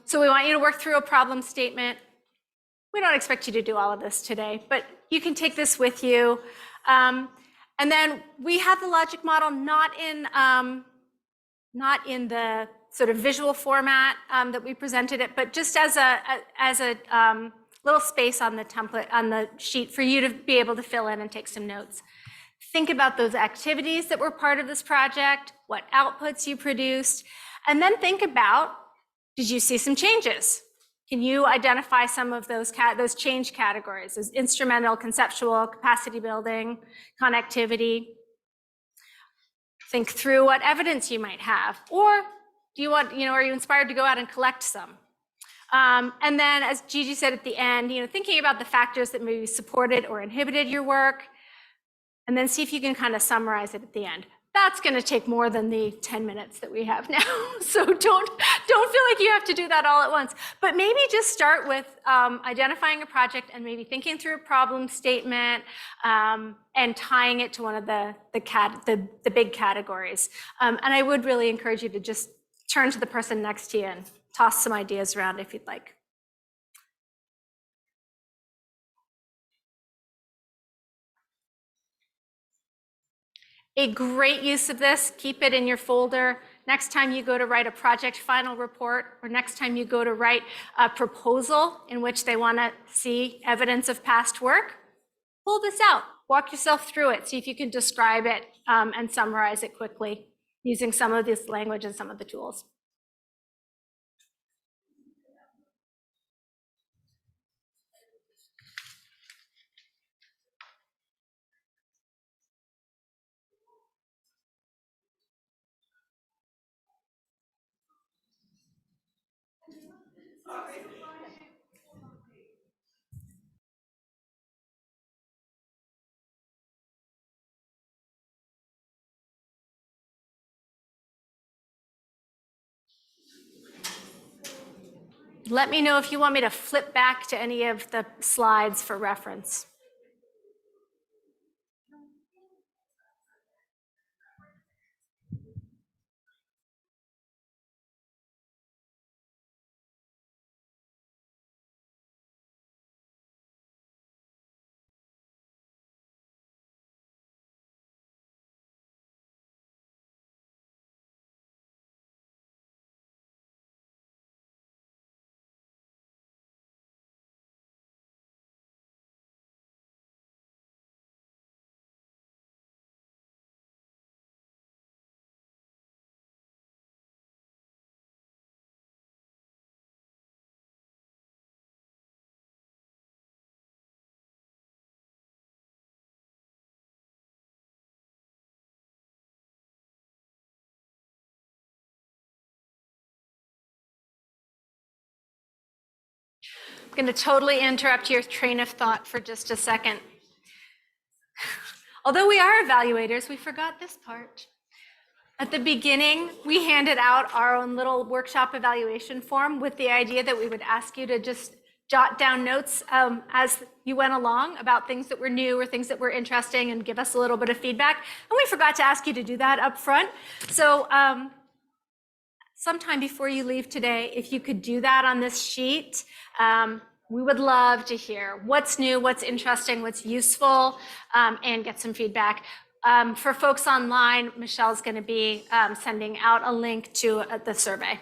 So we want you to work through a problem statement. We don't expect you to do all of this today, but you can take this with you. And then we have the logic model not in the sort of visual format that we presented it, but just as a little space on the template, on the sheet for you to be able to fill in and take some notes. Think about those activities that were part of this project, what outputs you produced, and then think about, did you see some changes? Can you identify some of those change categories as instrumental, conceptual, capacity building, connectivity? Think through what evidence you might have, or do you want, are you inspired to go out and collect some? And then, as Gigi said at the end, thinking about the factors that maybe supported or inhibited your work, and then see if you can kind of summarize it at the end. That's going to take more than the 10 minutes that we have now. So don't feel like you have to do that all at once. But maybe just start with identifying a project and maybe thinking through a problem statement and tying it to one of the big categories. And I would really encourage you to just turn to the person next to you and toss some ideas around if you'd like. A great use of this, keep it in your folder. Next time you go to write a project final report, or next time you go to write a proposal in which they want to see evidence of past work, pull this out, walk yourself through it, see if you can describe it and summarize it quickly using some of this language and some of the tools. Let me know if you want me to flip back to any of the slides for reference. I'm going to totally interrupt your train of thought for just a second. Although we are evaluators, we forgot this part. At the beginning, we handed out our own little workshop evaluation form with the idea that we would ask you to just jot down notes as you went along about things that were new or things that were interesting and give us a little bit of feedback. And we forgot to ask you to do that up front. So sometime before you leave today, if you could do that on this sheet, we would love to hear what's new, what's interesting, what's useful, and get some feedback. For folks online, Michelle's going to be sending out a link to the survey.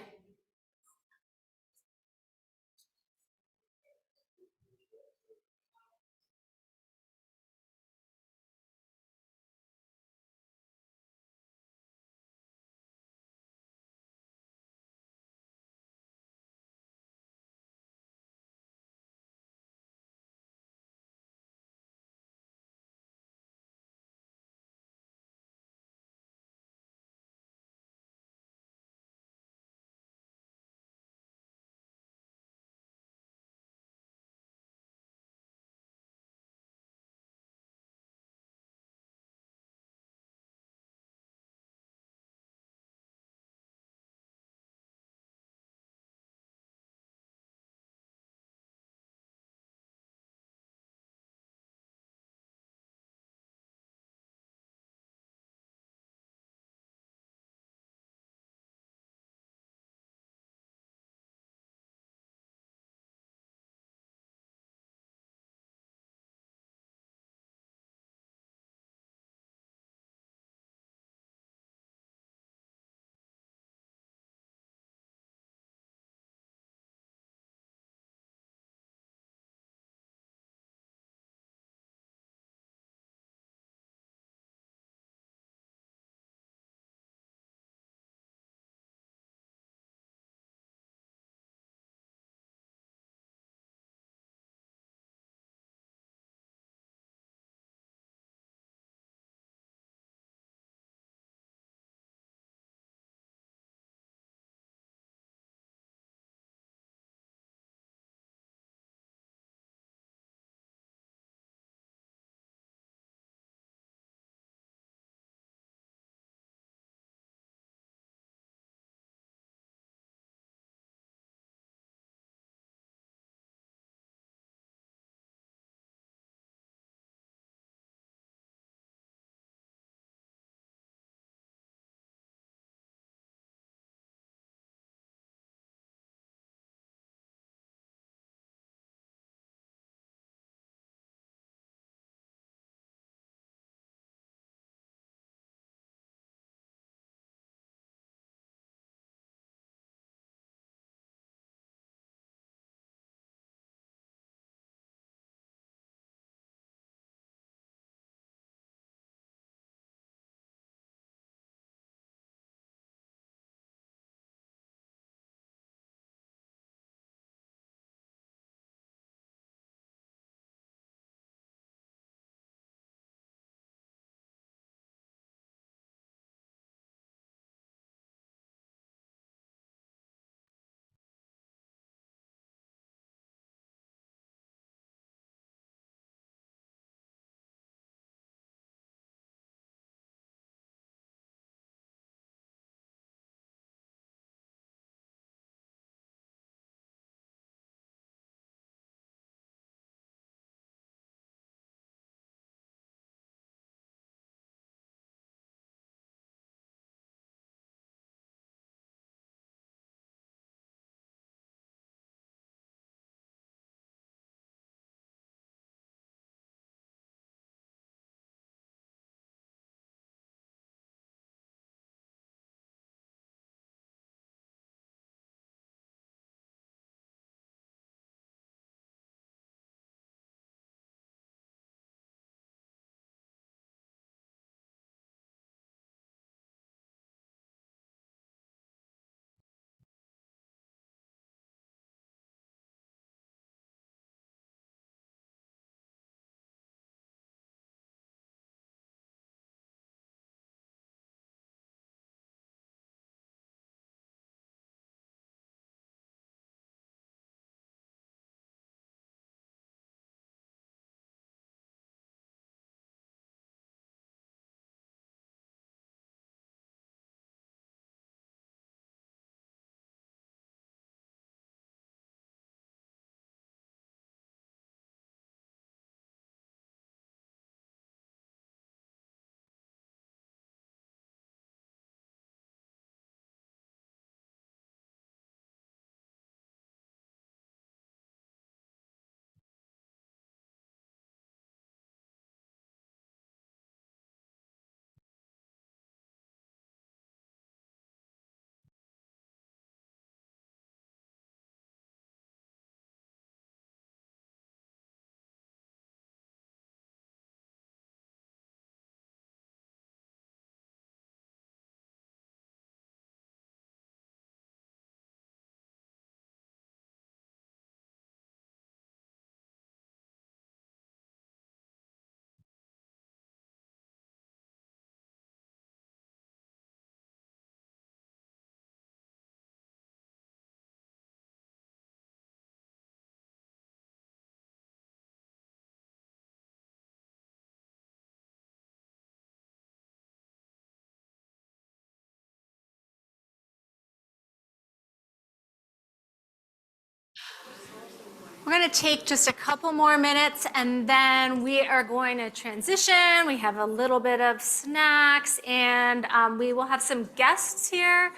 We're going to take just a couple more minutes and then we are going to transition. We have a little bit of snacks and we will have some guests here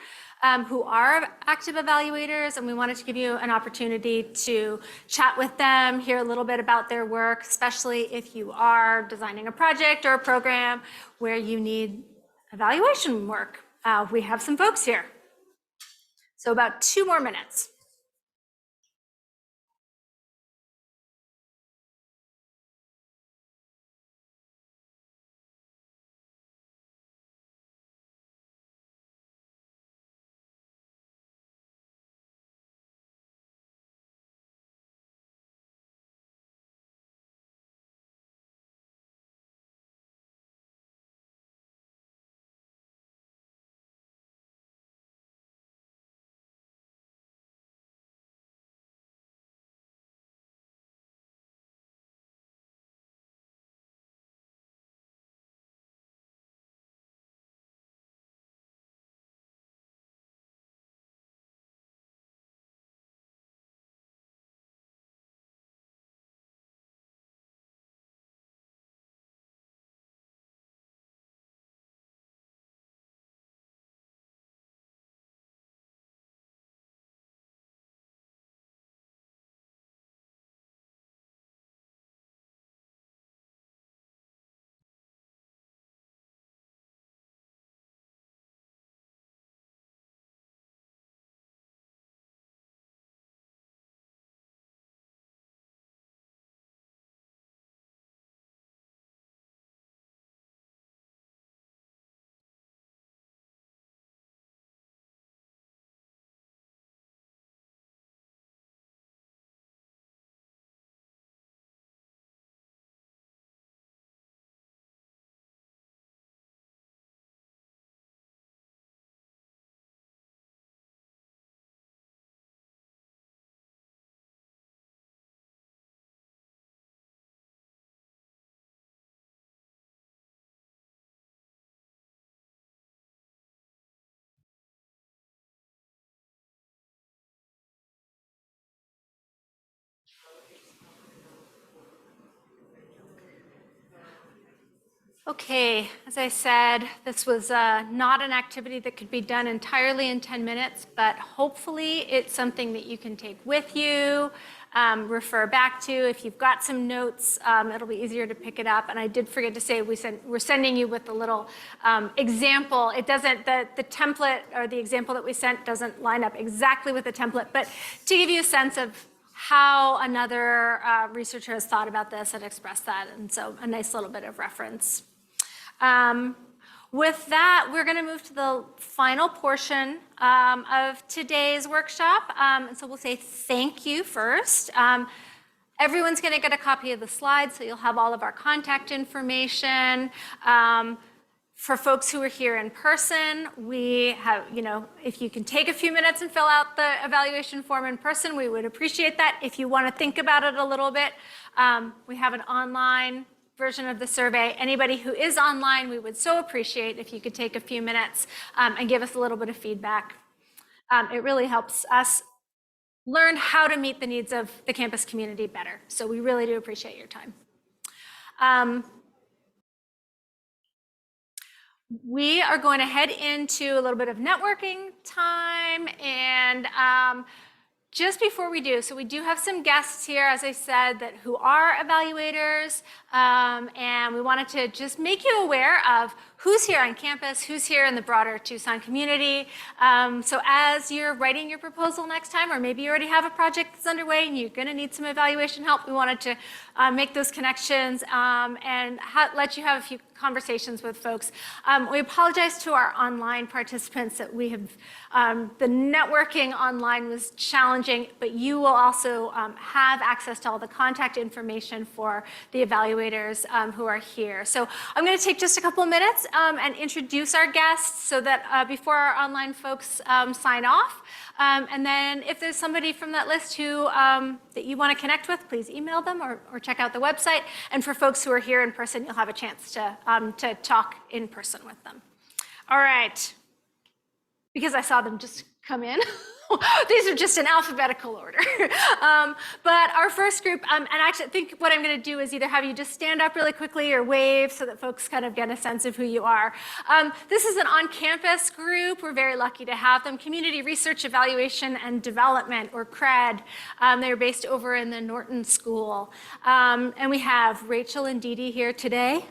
who are active evaluators, and we wanted to give you an opportunity to chat with them, hear a little bit about their work, especially if you are designing a project or a program where you need evaluation work. We have some folks here. So about 2 more minutes. Okay, as I said, this was not an activity that could be done entirely in 10 minutes, but hopefully it's something that you can take with you, refer back to. If you've got some notes, it'll be easier to pick it up. And I did forget to say we're sending you with a little example. It doesn't, the template or the example that we sent doesn't line up exactly with the template, but to give you a sense of how another researcher has thought about this and expressed that, and so a nice little bit of reference. With that, we're going to move to the final portion of today's workshop. And so we'll say thank you first. Everyone's going to get a copy of the slides, so you'll have all of our contact information. For folks who are here in person, we have, if you can take a few minutes and fill out the evaluation form in person, we would appreciate that. If you want to think about it a little bit, we have an online version of the survey. Anybody who is online, we would so appreciate if you could take a few minutes and give us a little bit of feedback. It really helps us learn how to meet the needs of the campus community better. So we really do appreciate your time. We are going to head into a little bit of networking time, and just before we do, so we do have some guests here, as I said, who are evaluators, and we wanted to just make you aware of who's here on campus, who's here in the broader Tucson community. So as you're writing your proposal next time, or maybe you already have a project that's underway and you're going to need some evaluation help, we wanted to make those connections and let you have a few conversations with folks. We apologize to our online participants that we have, the networking online was challenging, but you will also have access to all the contact information for the evaluators who are here. So I'm going to take just a couple of minutes and introduce our guests so that before our online folks sign off. And then if there's somebody from that list who that you want to connect with, please email them or check out the website. And for folks who are here in person, you'll have a chance to talk in person with them. All right. Because I saw them just come in. These are just in alphabetical order. But our first group, and actually I think what I'm going to do is either have you just stand up really quickly or wave so that folks kind of get a sense of who you are. This is an on-campus group. We're very lucky to have them. Community Research Evaluation and Development, or CRED. They're based over in the Norton School. And we have Rachel and Dee Dee here today.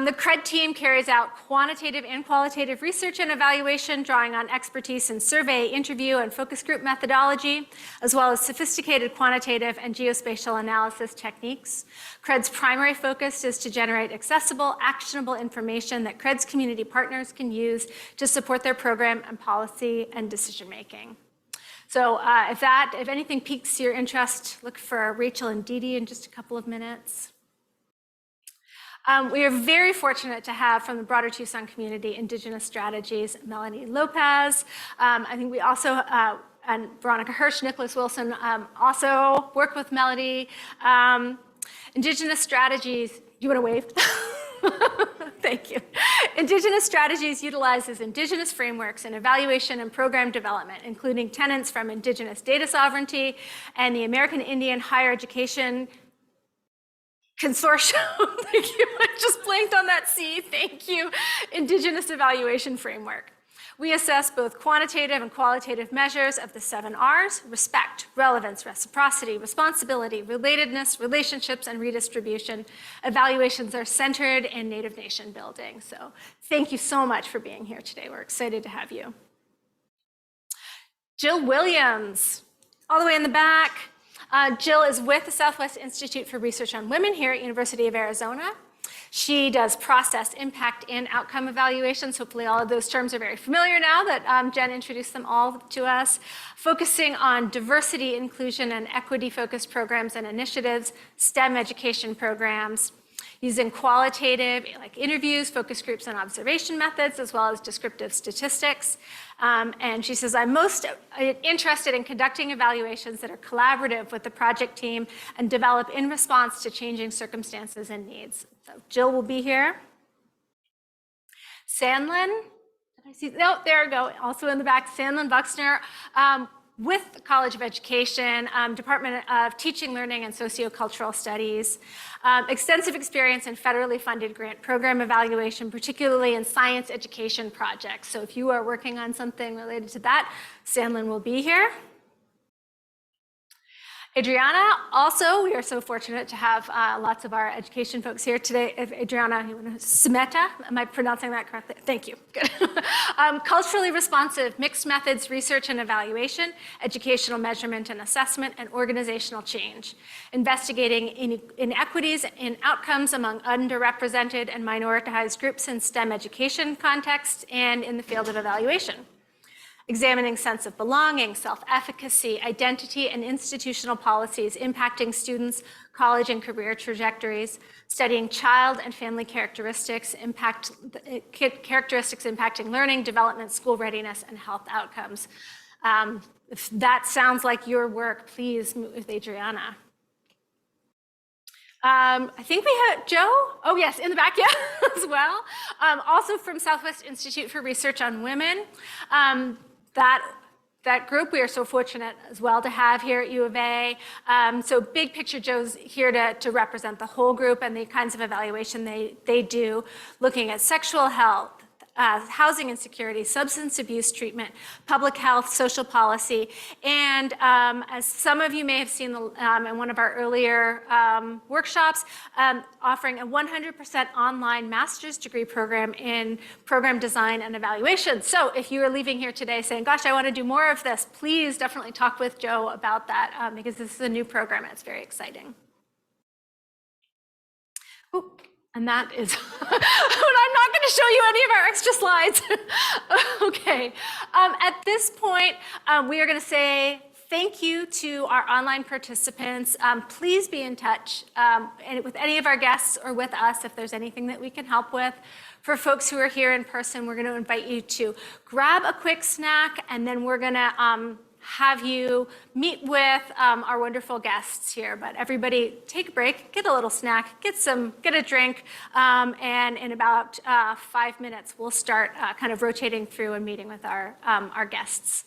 The CRED team carries out quantitative and qualitative research and evaluation, drawing on expertise in survey, interview, and focus group methodology, as well as sophisticated quantitative and geospatial analysis techniques. CRED's primary focus is to generate accessible, actionable information that CRED's community partners can use to support their program and policy and decision-making. So if anything piques your interest, look for Rachel and Dee Dee in just a couple of minutes. We are very fortunate to have from the broader Tucson community Indigenous Strategies, Melanie Lopez. I think we also, and Veronica Hirsch, Nicholas Wilson also work with Melody. Indigenous Strategies, do you want to wave? Thank you. Indigenous Strategies utilizes Indigenous frameworks in evaluation and program development, including tenets from Indigenous data sovereignty and the American Indian Higher Education Consortium. Thank you. I just blanked on that C. Thank you. Indigenous Evaluation Framework. We assess both quantitative and qualitative measures of the 7 R's: respect, relevance, reciprocity, responsibility, relatedness, relationships, and redistribution. Evaluations are centered in Native Nation building. So thank you so much for being here today. We're excited to have you. Jill Williams, all the way in the back. Jill is with the Southwest Institute for Research on Women here at University of Arizona. She does process, impact, and outcome evaluations. Hopefully all of those terms are very familiar now that Jen introduced them all to us. Focusing on diversity, inclusion, and equity-focused programs and initiatives, STEM education programs, using qualitative, like interviews, focus groups, and observation methods, as well as descriptive statistics. And she says, I'm most interested in conducting evaluations that are collaborative with the project team and develop in response to changing circumstances and needs. So Jill will be here. Sandlin, did I see? No, there we go, also in the back, Sandlin Buxner, with the College of Education, Department of Teaching, Learning, and Sociocultural Studies. Extensive experience in federally funded grant program evaluation, particularly in science education projects. So if you are working on something related to that, Sandlin will be here. Adriana, also, we are so fortunate to have lots of our education folks here today. If Adriana Smeta, am I pronouncing that correctly? Thank you, good. Culturally responsive, mixed methods, research and evaluation, educational measurement and assessment, and organizational change. Investigating inequities in outcomes among underrepresented and minoritized groups in STEM education contexts and in the field of evaluation. Examining sense of belonging, self-efficacy, identity, and institutional policies impacting students' college and career trajectories, studying child and family characteristics impacting learning, development, school readiness, and health outcomes. If that sounds like your work, please meet with Adriana. I think we have Joe. Oh yes, in the back, yeah, as well. Also from Southwest Institute for Research on Women. That group we are so fortunate as well to have here at U of A. So big picture, Joe's here to represent the whole group and the kinds of evaluation they do, looking at sexual health, housing insecurity, substance abuse treatment, public health, social policy, and as some of you may have seen in one of our earlier workshops, offering a 100% online master's degree program in program design and evaluation. So if you are leaving here today saying, gosh, I want to do more of this, please definitely talk with Joe about that because this is a new program and it's very exciting. Ooh. And that is, I'm not going to show you any of our extra slides. Okay, at this point, we are going to say thank you to our online participants. Please be in touch with any of our guests or with us if there's anything that we can help with. For folks who are here in person, we're going to invite you to grab a quick snack, and then we're going to have you meet with our wonderful guests here. But everybody take a break, get a little snack, get a drink, and in about 5 minutes, we'll start kind of rotating through and meeting with our guests.